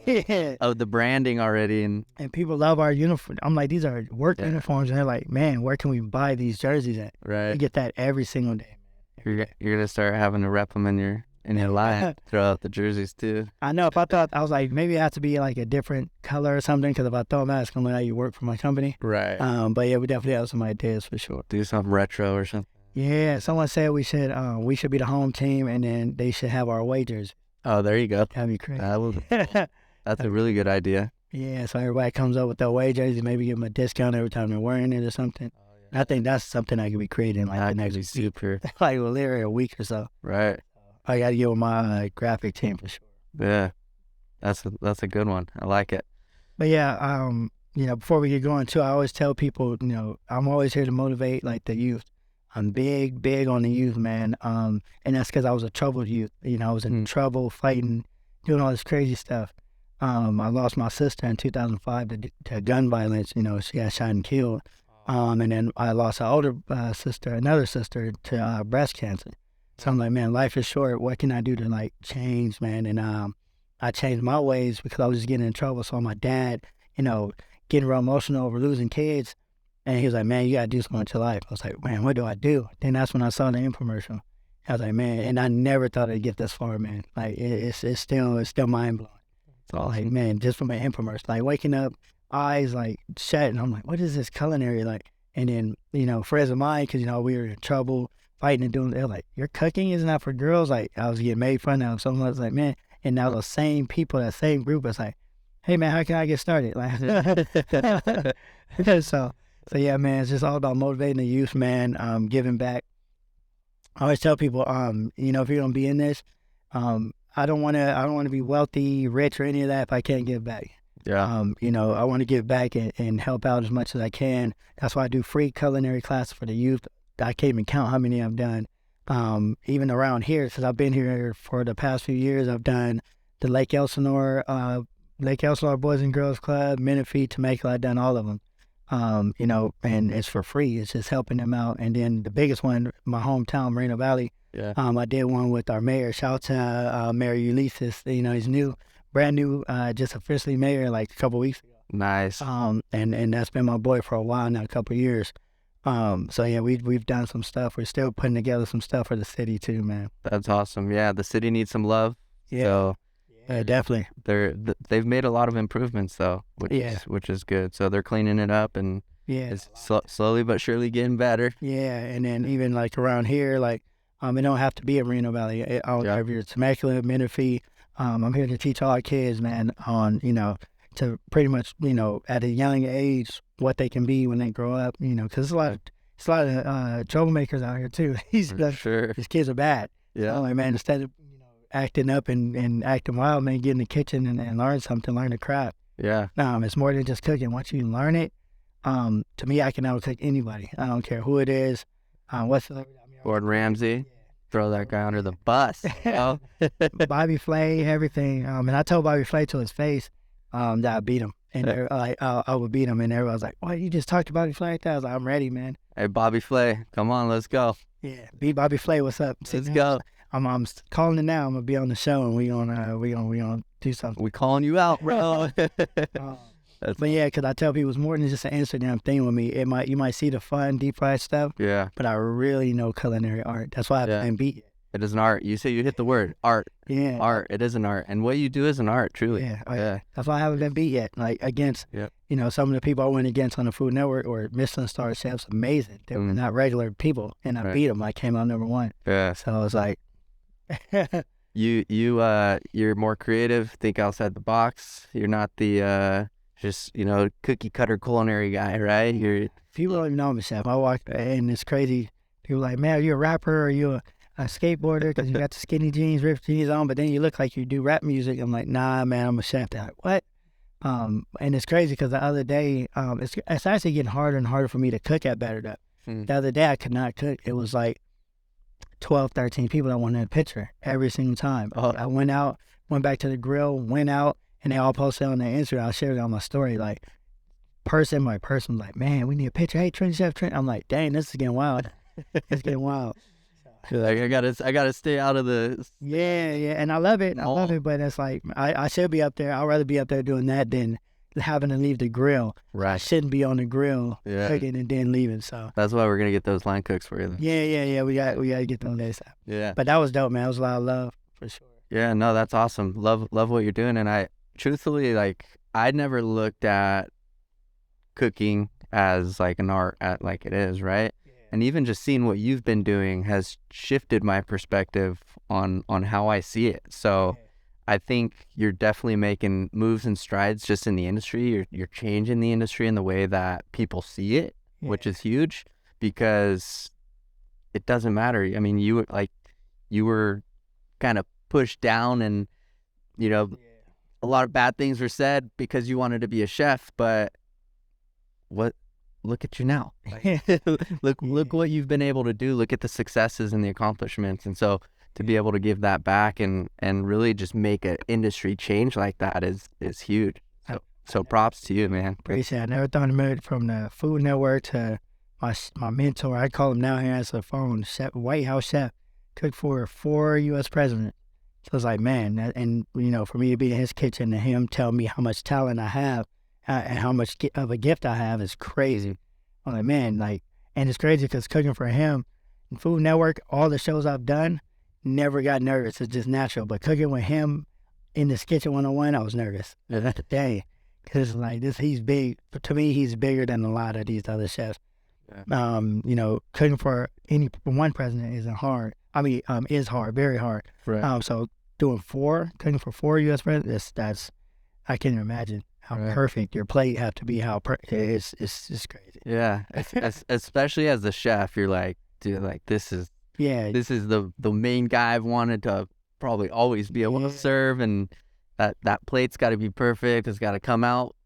of the branding already. And people love our uniform. I'm like, these are work uniforms. And they're like, man, where can we buy these jerseys at? Right. You get that every single day. You're going to start having to rep them in your line, throw out the jerseys too. I know. If I thought, I was like, maybe it has to be like a different color or something, because if I throw them out, it's going to look like you work for my company. Right. But yeah, we definitely have some ideas for sure. Do something retro or something. Yeah, someone said we should be the home team, and then they should have our away jersey. Oh, there you go. That'd be crazy. That's a really good idea. Yeah, so everybody comes up with the away jersey, maybe give them a discount every time they're wearing it or something. I think that's something I could be creating like the next super. like literally a week or so. Right. I got to get with my graphic team for sure. Yeah, that's a good one. I like it. But yeah, before we get going too, I always tell people, I'm always here to motivate like the youth. I'm big on the youth, man. And that's because I was a troubled youth. I was in trouble, fighting, doing all this crazy stuff. I lost my sister in 2005 to gun violence. She got shot and killed. And then I lost another sister to breast cancer. So I'm like, man, life is short. What can I do to like change, man? And I changed my ways because I was just getting in trouble. So my dad, getting real emotional over losing kids. And he was like, man, you got to do something with your life. I was like, man, what do I do? Then that's when I saw the infomercial. I was like, man, and I never thought I'd get this far, man. Like it's still mind blowing. It's all like, man, just from an infomercial, like waking up, eyes like shut, and I'm like, what is this culinary like? And then, friends of mine, because, we were in trouble, fighting and doing, they're like, your cooking isn't that for girls? Like, I was getting made fun of. Someone was like, man, and now those same people, that same group, it's like, hey, man, how can I get started? Like, so yeah, man, it's just all about motivating the youth, man, giving back. I always tell people, if you're going to be in this, I don't want to be wealthy, rich, or any of that if I can't give back. Yeah. I want to give back and help out as much as I can. That's why I do free culinary classes for the youth. I can't even count how many I've done. Even around here, since I've been here for the past few years, I've done the Lake Elsinore Boys and Girls Club, Menifee, Temecula. I've done all of them. you know, and it's for free. It's just helping them out. And then the biggest one, my hometown, Moreno Valley. Yeah. I did one with our mayor. Shout out to Mayor Ulysses. You know, he's new, brand new, just officially mayor like a couple weeks ago. Nice. And that's been my boy for a while now, a couple years. So yeah, we've done some stuff. We're still putting together some stuff for the city too, man. That's awesome. Yeah, the city needs some love. Yeah. So Yeah, definitely. they've made a lot of improvements though, which is good. So they're cleaning it up, and Yeah. it's slowly but surely getting better. Yeah, and then even like around here, like it don't have to be in Moreno Valley. I don't know if you're Temecula, Menifee. I'm here to teach all our kids, man, on, you know, to pretty much, you know, at a young age what they can be when they grow up, you know, because it's a lot of troublemakers out here too. Sure. These kids are bad. Yeah. So, like, man, instead of, you know, acting up and acting wild, man, get in the kitchen and learn something, learn the craft. Yeah. It's more than just cooking. Once you learn it, to me, I can out-cook anybody. I don't care who it is. What's the Gordon Ramsay. Throw that guy under the bus. Oh. Bobby Flay, everything. And I told Bobby Flay to his face that I beat him. And I would beat him. And everybody was like, "What, you just talked to Bobby Flay like that?" I was like, "I'm ready, man." Hey, Bobby Flay, come on, let's go. Yeah, beat Bobby Flay. What's up? Let's go. I'm calling it now. I'm gonna be on the show, and we gonna do something. We calling you out, bro. But yeah, because I tell people it's more than just an Instagram thing with me. You might see the fun, deep fried stuff. Yeah. But I really know culinary art. That's why I've been beat yet. It is an art. You say you hit the word art. Yeah. Art. It is an art, and what you do is an art, truly. Yeah. That's why I haven't been beat yet. Like against, you know, some of the people I went against on the Food Network or Michelin star chefs, amazing. They were not regular people, and I beat them. I came out number one. Yeah. So I was like, you're more creative. Think outside the box. You're not the just, you know, cookie cutter culinary guy, right? People don't even know I'm a chef. I walk, and it's crazy. People are like, "Man, are you a rapper or are you a skateboarder because you got the skinny jeans, ripped jeans on, but then you look like you do rap music." I'm like, "Nah, man, I'm a chef." They're like, "What?" And it's crazy because the other day, it's actually getting harder and harder for me to cook at Battered Up. The other day, I could not cook. It was like 12, 13 people that wanted a picture every single time. I went out, went back to the grill, went out, and they all posted on their Instagram. I shared it on my story. Like, person by person was like, "Man, we need a picture. Hey, Trendy Chef Trent." I'm like, "Dang, this is getting wild." It's getting wild. You're like, I gotta stay out of the. Yeah, and I love it. I love it, but it's like I should be up there. I'd rather be up there doing that than having to leave the grill. Right. I shouldn't be on the grill cooking and then leaving. So that's why we're gonna get those line cooks for you. Then. Yeah. We got to get them there. Yeah. But that was dope, man. It was a lot of love for sure. Yeah, no, that's awesome. Love what you're doing, and I truthfully, like, I'd never looked at cooking as like an art like it is, right? And even just seeing what you've been doing has shifted my perspective on how I see it. So I think you're definitely making moves and strides just in the industry. You're changing the industry in the way that people see it, which is huge, because it doesn't matter. I mean, you were kind of pushed down, and, you know, a lot of bad things were said because you wanted to be a chef, but look at you now. Look what you've been able to do. Look at the successes and the accomplishments. And so to be able to give that back and really just make an industry change like that is huge. So props to you, man. Appreciate it. I never thought about it, from the Food Network to my mentor. I call him now. He answers the phone. Chef, White House chef, cooked for 4 U.S. presidents. So it's like, man, and, you know, for me to be in his kitchen and him tell me how much talent I have, and how much of a gift I have is crazy. I'm like, man, like, and it's crazy because cooking for him, Food Network, all the shows I've done, never got nervous. It's just natural. But cooking with him in this kitchen 101, I was nervous. Dang, because like he's big. To me, he's bigger than a lot of these other chefs. You know, cooking for one president isn't hard. I mean, is hard, very hard. Right. So cooking for 4 U.S. presidents, I can't even imagine how perfect your plate have to be. It's crazy. Yeah, especially as the chef, you're like, dude, like this is the main guy I've wanted to probably always be able to serve, and that plate's got to be perfect. It's got to come out,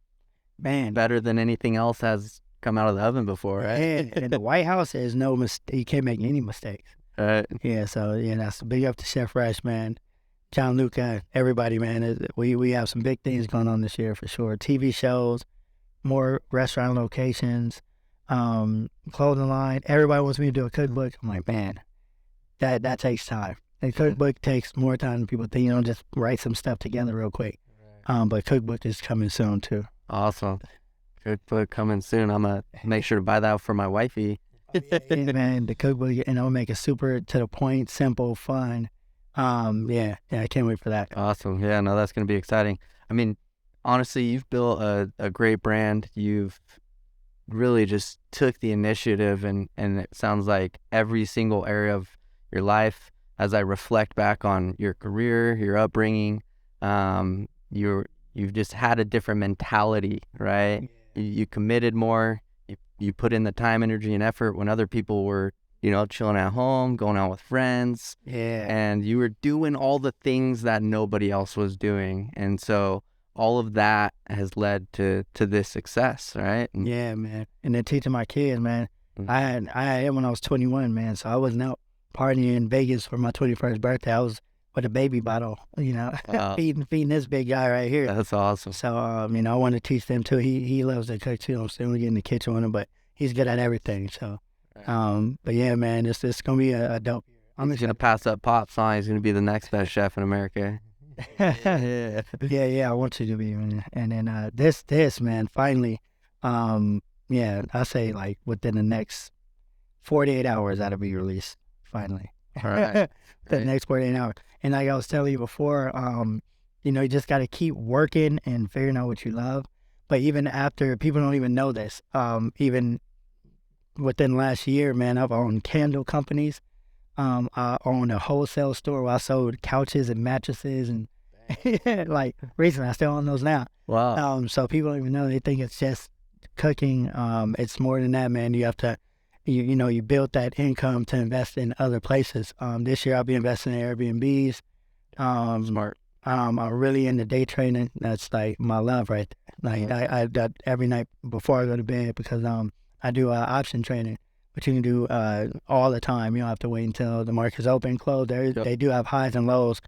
man, better than anything else has come out of the oven before, right? And the White House is no mistake. You can't make any mistakes. Yeah. So that's big up to Chef Resch, man. John Luca, everybody, man. We have some big things going on this year for sure. TV shows, more restaurant locations, clothing line. Everybody wants me to do a cookbook. I'm like, man, that takes time. A cookbook takes more time than people think. You don't just write some stuff together real quick. But cookbook is coming soon too. Awesome. Cookbook coming soon. I'm gonna make sure to buy that for my wifey. Yeah, man, the cookbook, and I'll make it super to the point, simple, fun. Yeah, I can't wait for that. Awesome. Yeah, no, that's gonna be exciting. I mean, honestly, you've built a great brand. You've really just took the initiative, and it sounds like every single area of your life, as I reflect back on your career, your upbringing, you've just had a different mentality, right? You committed more. You put in the time, energy, and effort when other people were, chilling at home, going out with friends. Yeah. And you were doing all the things that nobody else was doing. And so all of that has led to this success, right? Yeah, man. And then teaching my kids, man. I had it when I was 21, man. So I wasn't out partying in Vegas for my 21st birthday. I was with a baby bottle, feeding this big guy right here. That's awesome. So, I want to teach them too. He loves to cook too. I'm still gonna get in the kitchen with him, but he's good at everything. So, but yeah, man, it's gonna be a dope. I'm just gonna pass up Pops, huh? He's gonna be the next best chef in America. Yeah, I want you to be, man. And then this man, finally, I say like within the next 48 hours that'll be released. Finally. All right. The next 48 hours. And like I was telling you before, you just got to keep working and figuring out what you love. But even after, people don't even know this. Even within last year, man, I've owned candle companies. I owned a wholesale store where I sold couches and mattresses, and like recently, I still own those now. Wow. So people don't even know. They think it's just cooking. It's more than that, man. You have to, you build that income to invest in other places. This year I'll be investing in Airbnbs. Smart. I'm really into day trading. That's like my love right there. Like I every night before I go to bed, because I do option trading, which you can do all the time. You don't have to wait until the market's open, closed. They do have highs and lows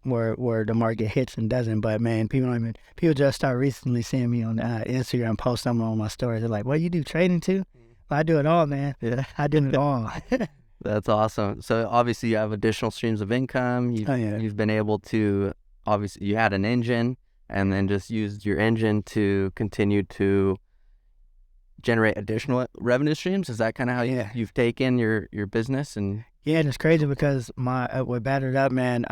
where the market hits and doesn't. But man, people just start recently seeing me on Instagram post something on my stories. They're like, "What, you do trading too?" I do it all, man. Yeah, I do it all. That's awesome. So obviously you have additional streams of income. You've been able to, obviously you had an engine, and then just used your engine to continue to generate additional revenue streams. Is that kind of how you've taken your business? And yeah, and it's crazy because with Battered Up, man,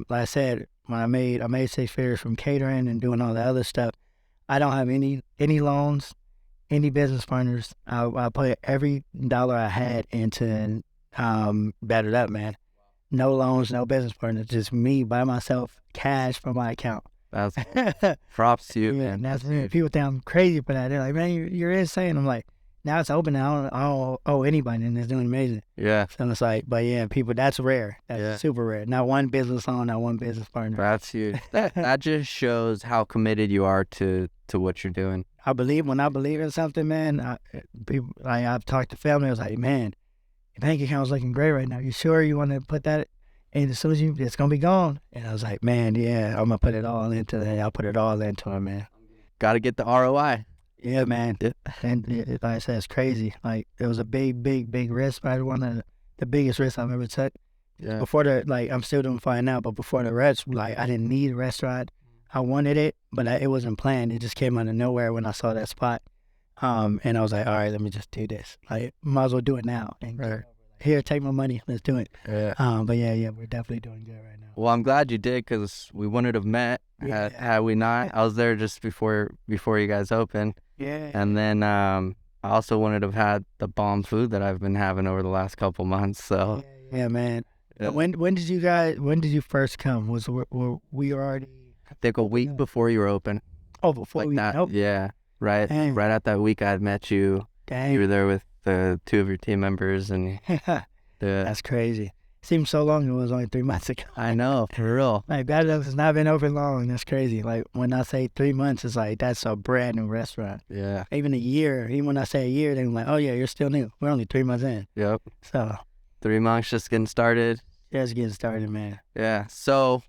like I said, when I made 6 figures from catering and doing all the other stuff, I don't have any loans, any business partners. I put every dollar I had into Battered Up, man. No loans, no business partners, just me by myself, cash from my account. That's props to you, man. That's people think I'm crazy for that. They're like, "Man, you're insane." I'm like, now it's open now. I don't owe anybody, and it's doing amazing. Yeah. So it's like, but yeah, people, that's rare. That's super rare. Not one business loan, not one business partner. That's huge. That just shows how committed you are to what you're doing. When I believe in something, man, I've talked to family. I was like, "Man, your bank account's looking great right now. You sure you want to put that?" And as soon as it's going to be gone. And I was like, man, yeah, I'm going to put it all into that. I'll put it all into it, man. Got to get the ROI. Yeah, man. And like I said, it's crazy. Like, it was a big risk. Probably one of the biggest risks I've ever took. Yeah. Before I'm still doing fine now, but before the rest, like, I didn't need a restaurant. I wanted it, but it wasn't planned. It just came out of nowhere when I saw that spot. And I was like, all right, let me just do this. Like, might as well do it now. And here, take my money. Let's do it. Yeah. But yeah, we're definitely doing good right now. Well, I'm glad you did, because we wouldn't have met had we not. I was there just before you guys opened. Yeah. And then I also wouldn't have had the bomb food that I've been having over the last couple months. So yeah, man. Yeah. When did you first come? Were we already? I think a week before you were open. Oh, before like that. Nope. Yeah. Right. Dang. Right at that week I had met you. Dang. You were there with the 2 of your team members, and that's crazy. Seems so long. It was only 3 months ago. I know, for real. Like, Battered Up has not been open long. That's crazy. Like, when I say 3 months, it's like, that's a brand new restaurant. Yeah. Even a year. Even when I say a year, they're like, oh yeah, you're still new. We're only 3 months in. Yep. So 3 months, just getting started. Just getting started, man. Yeah. So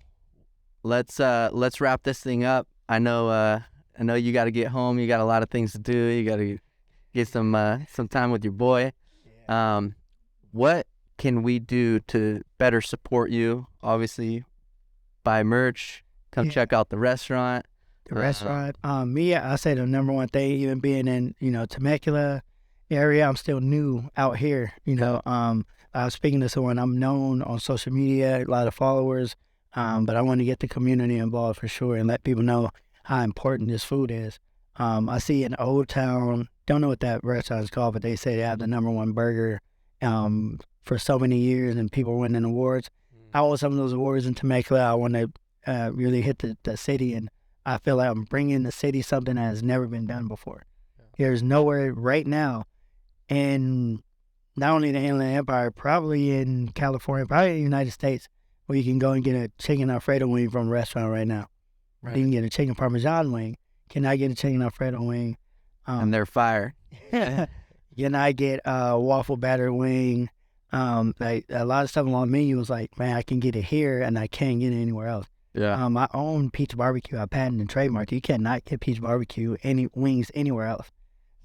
let's wrap this thing up. I know I know you got to get home. You got a lot of things to do. You got to get some time with your boy. What can we do to better support you? Obviously, buy merch. Come check out the restaurant. The restaurant. Me, I say the number one thing, even being in, Temecula area, I'm still new out here. I was speaking to someone, I'm known on social media, a lot of followers, but I want to get the community involved for sure and let people know how important this food is. I see in Old Town, don't know what that restaurant is called, but they say they have the number one burger for so many years and people winning awards. I want some of those awards in Temecula. I want to really hit the city, and I feel like I'm bringing the city something that has never been done before. There's nowhere right now in not only the Inland Empire, probably in California, probably in the United States, where you can go and get a chicken Alfredo wing from a restaurant right now. Right. You can get a chicken Parmesan wing. Can I get a chicken Alfredo wing? And they're fire. Can I get a waffle batter wing? Like a lot of stuff on the menu was like, man, I can get it here and I can't get it anywhere else. Yeah. I own Pizza Barbecue. I patent and trademark. You cannot get Pizza Barbecue wings anywhere else.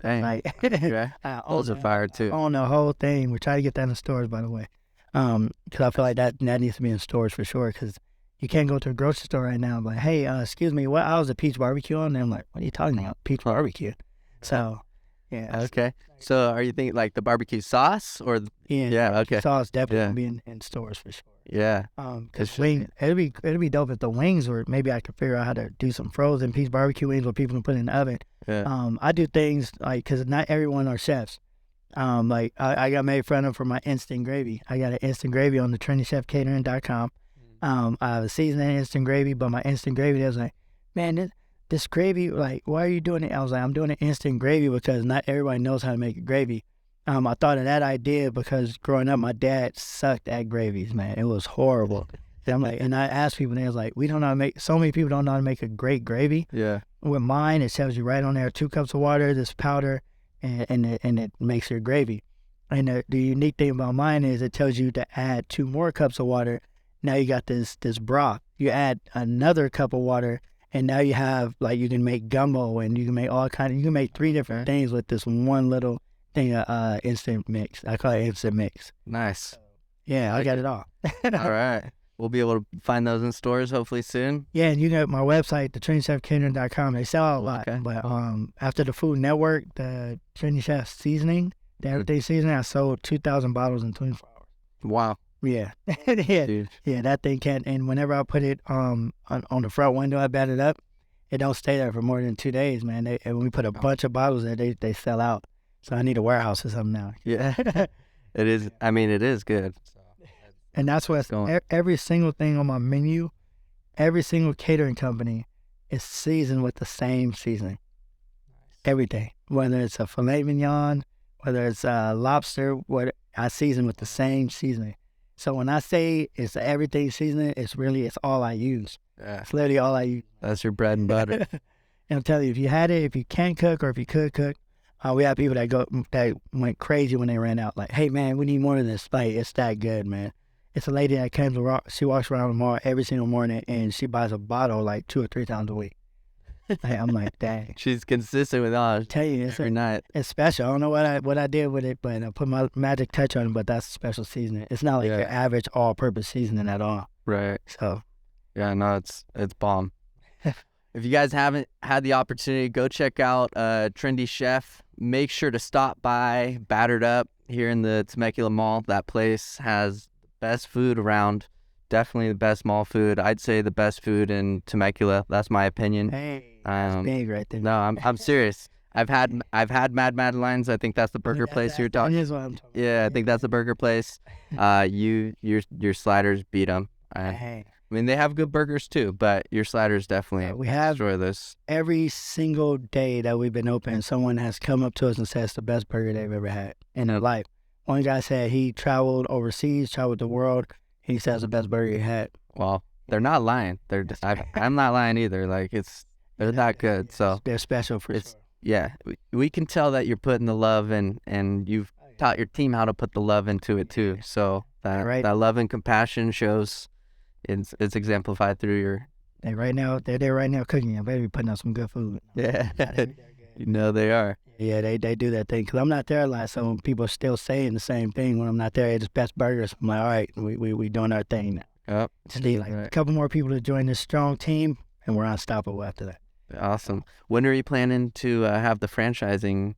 Dang. Like, yeah. Those are fire too. I own the whole thing. We're trying to get that in the stores, by the way. Because I feel like that needs to be in stores for sure. Because you can't go to a grocery store right now and be like, hey, excuse me, what hours is Pizza Barbecue on? And I'm like, what are you talking about? Pizza Barbecue. So, yeah. Okay. So are you thinking like the barbecue sauce or? Yeah. Okay. Sauce definitely be in stores for sure. Yeah. Because it'd be dope if the wings were, maybe I could figure out how to do some frozen Pizza Barbecue wings where people can put in the oven. Yeah. I do things like, because not everyone are chefs. Like I got made fun of for my instant gravy. I got an instant gravy on the trendychefcatering.com. I have a seasoned instant gravy, but my instant gravy, I was like, man, this gravy, like, why are you doing it? I was like, I'm doing an instant gravy because not everybody knows how to make a gravy. I thought of that idea because growing up, my dad sucked at gravies, man. It was horrible. And I'm like, and I asked people, and they was like, we don't know how to make, so many people don't know how to make a great gravy. Yeah. With mine, it tells you right on there, 2 cups of water, this powder, and it makes your gravy. And the unique thing about mine is it tells you to add 2 more cups of water. Now you got this broth. You add another cup of water, and now you have, like, you can make gumbo, and you can make you can make 3 different things with this one little thing, instant mix. I call it instant mix. Nice. Yeah, I got it all. All right. We'll be able to find those in stores hopefully soon. Yeah, and you got my website, the trendychefcatering.com. They sell out a lot. Okay. But after the Food Network, the Trendy Chef seasoning, the everyday seasoning, I sold 2,000 bottles in 24 hours. Wow. Yeah. Yeah. Dude. Yeah, that thing can't. And whenever I put it on the front window, I bat it up, it don't stay there for more than 2 days, man. And when we put a bunch of bottles there, they sell out. So I need a warehouse or something now. Yeah. It is. I mean, it is good. And that's what every single thing on my menu, every single catering company is seasoned with the same seasoning. Everything. Whether it's a filet mignon, whether it's a lobster, what I season with the same seasoning. So when I say it's everything seasoning, it's all I use. Yeah. It's literally all I use. That's your bread and butter. And I'm telling you, if you had it, if you can't cook or if you could cook, we had people that went crazy when they ran out. Like, hey man, we need more of this. Like, it's that good, man. It's a lady that comes around, she walks around the mall every single morning and she buys a bottle like 2 or 3 times a week. I'm like, dang. She's consistent with all. Tell you, every night. It's special. I don't know what I did with it, but I put my magic touch on it, but that's a special seasoning. It's not like your average all-purpose seasoning at all. Right. So. Yeah, no, it's bomb. If you guys haven't had the opportunity, go check out Trendy Chef. Make sure to stop by Battered Up here in the Temecula Mall. That place has the best food around. Definitely the best mall food. I'd say the best food in Temecula. That's my opinion. Hey, that's big right there. No, I'm serious. I've had Mad Madeline's. I think that's the burger place you're talking. That is what I'm talking about. Yeah, I think that's the burger place. Your sliders beat them. Hey. I mean, they have good burgers too, but your sliders definitely we have destroy this. Every single day that we've been open, someone has come up to us and said it's the best burger they've ever had in their life. One guy said he traveled overseas, traveled the world. He says it's the best burger he had. Well, they're not lying. I'm not lying either. Like they're that good. So they're special for sure. Yeah, we can tell that you're putting the love in, and you've taught your team how to put the love into it too. So that love and compassion shows. It's exemplified through They're there right now cooking. I better be putting out some good food. Yeah. You know they are. Yeah, they do that thing because I'm not there a lot, so people still saying the same thing when I'm not there. It's best burgers. I'm like, all right, we doing our thing now. Yep. Just need like a couple more people to join this strong team, and we're unstoppable after that. Awesome. When are you planning to have the franchising?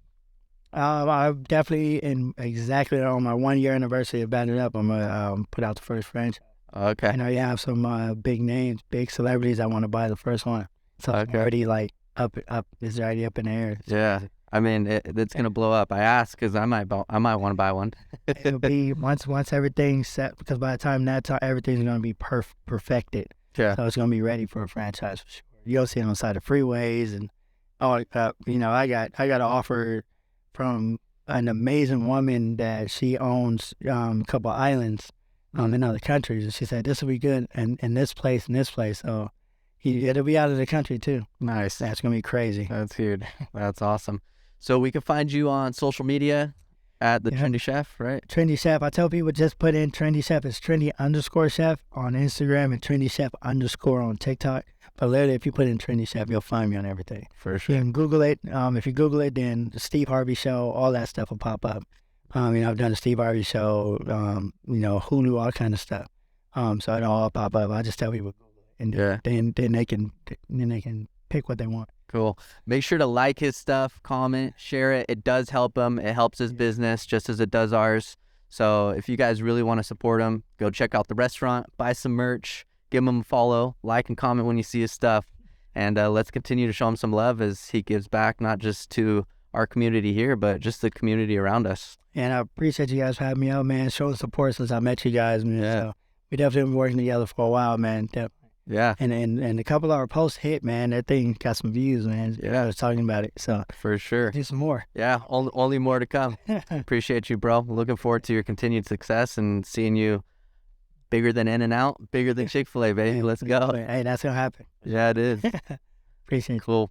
I'm definitely exactly on my 1 year anniversary of Battered Up. I'm gonna put out the first franchise. Okay. I know you have some big names, big celebrities. I want to buy the first one. So it's Okay. already like up. It's already up in the air. Yeah. I mean, it's gonna blow up. I asked because I might want to buy one. It'll be once everything's set, because by the time everything's gonna be perfected. Yeah. So it's gonna be ready for a franchise for sure. You'll see it on the side of freeways and I got an offer from an amazing woman that she owns a couple islands in other countries, and she said this will be good in this place and this place. So it'll be out of the country too. Nice. That's gonna be crazy. That's huge. That's awesome. So we can find you on social media at the Trendy Chef, right? Trendy Chef. I tell people just put in Trendy Chef. It's Trendy_Chef on Instagram and Trendy Chef_ on TikTok. But literally, if you put in Trendy Chef, you'll find me on everything. For You sure. can Google it. If you Google it, then the Steve Harvey Show, all that stuff will pop up. I've done the Steve Harvey Show, Hulu, all kind of stuff. So it'll all pop up. I just tell people, and then they can pick what they want. Cool. Make sure to like his stuff, comment, share it. It does help him. It helps his business just as it does ours. So if you guys really want to support him, go check out the restaurant, buy some merch, give him a follow, like and comment when you see his stuff. And let's continue to show him some love as he gives back, not just to our community here, but just the community around us. And I appreciate you guys for having me out, man, showing support since I met you guys, man. Yeah. So we definitely been working together for a while, man. Yeah. And a couple of our posts hit, man. That thing got some views, man. Yeah. I was talking about it. So For sure. do some more. Yeah, only more to come. Appreciate you, bro. Looking forward to your continued success and seeing you bigger than In-N-Out, bigger than Chick-fil-A, baby. Let's go. Hey, that's gonna happen. Yeah, it is. Appreciate it. Cool.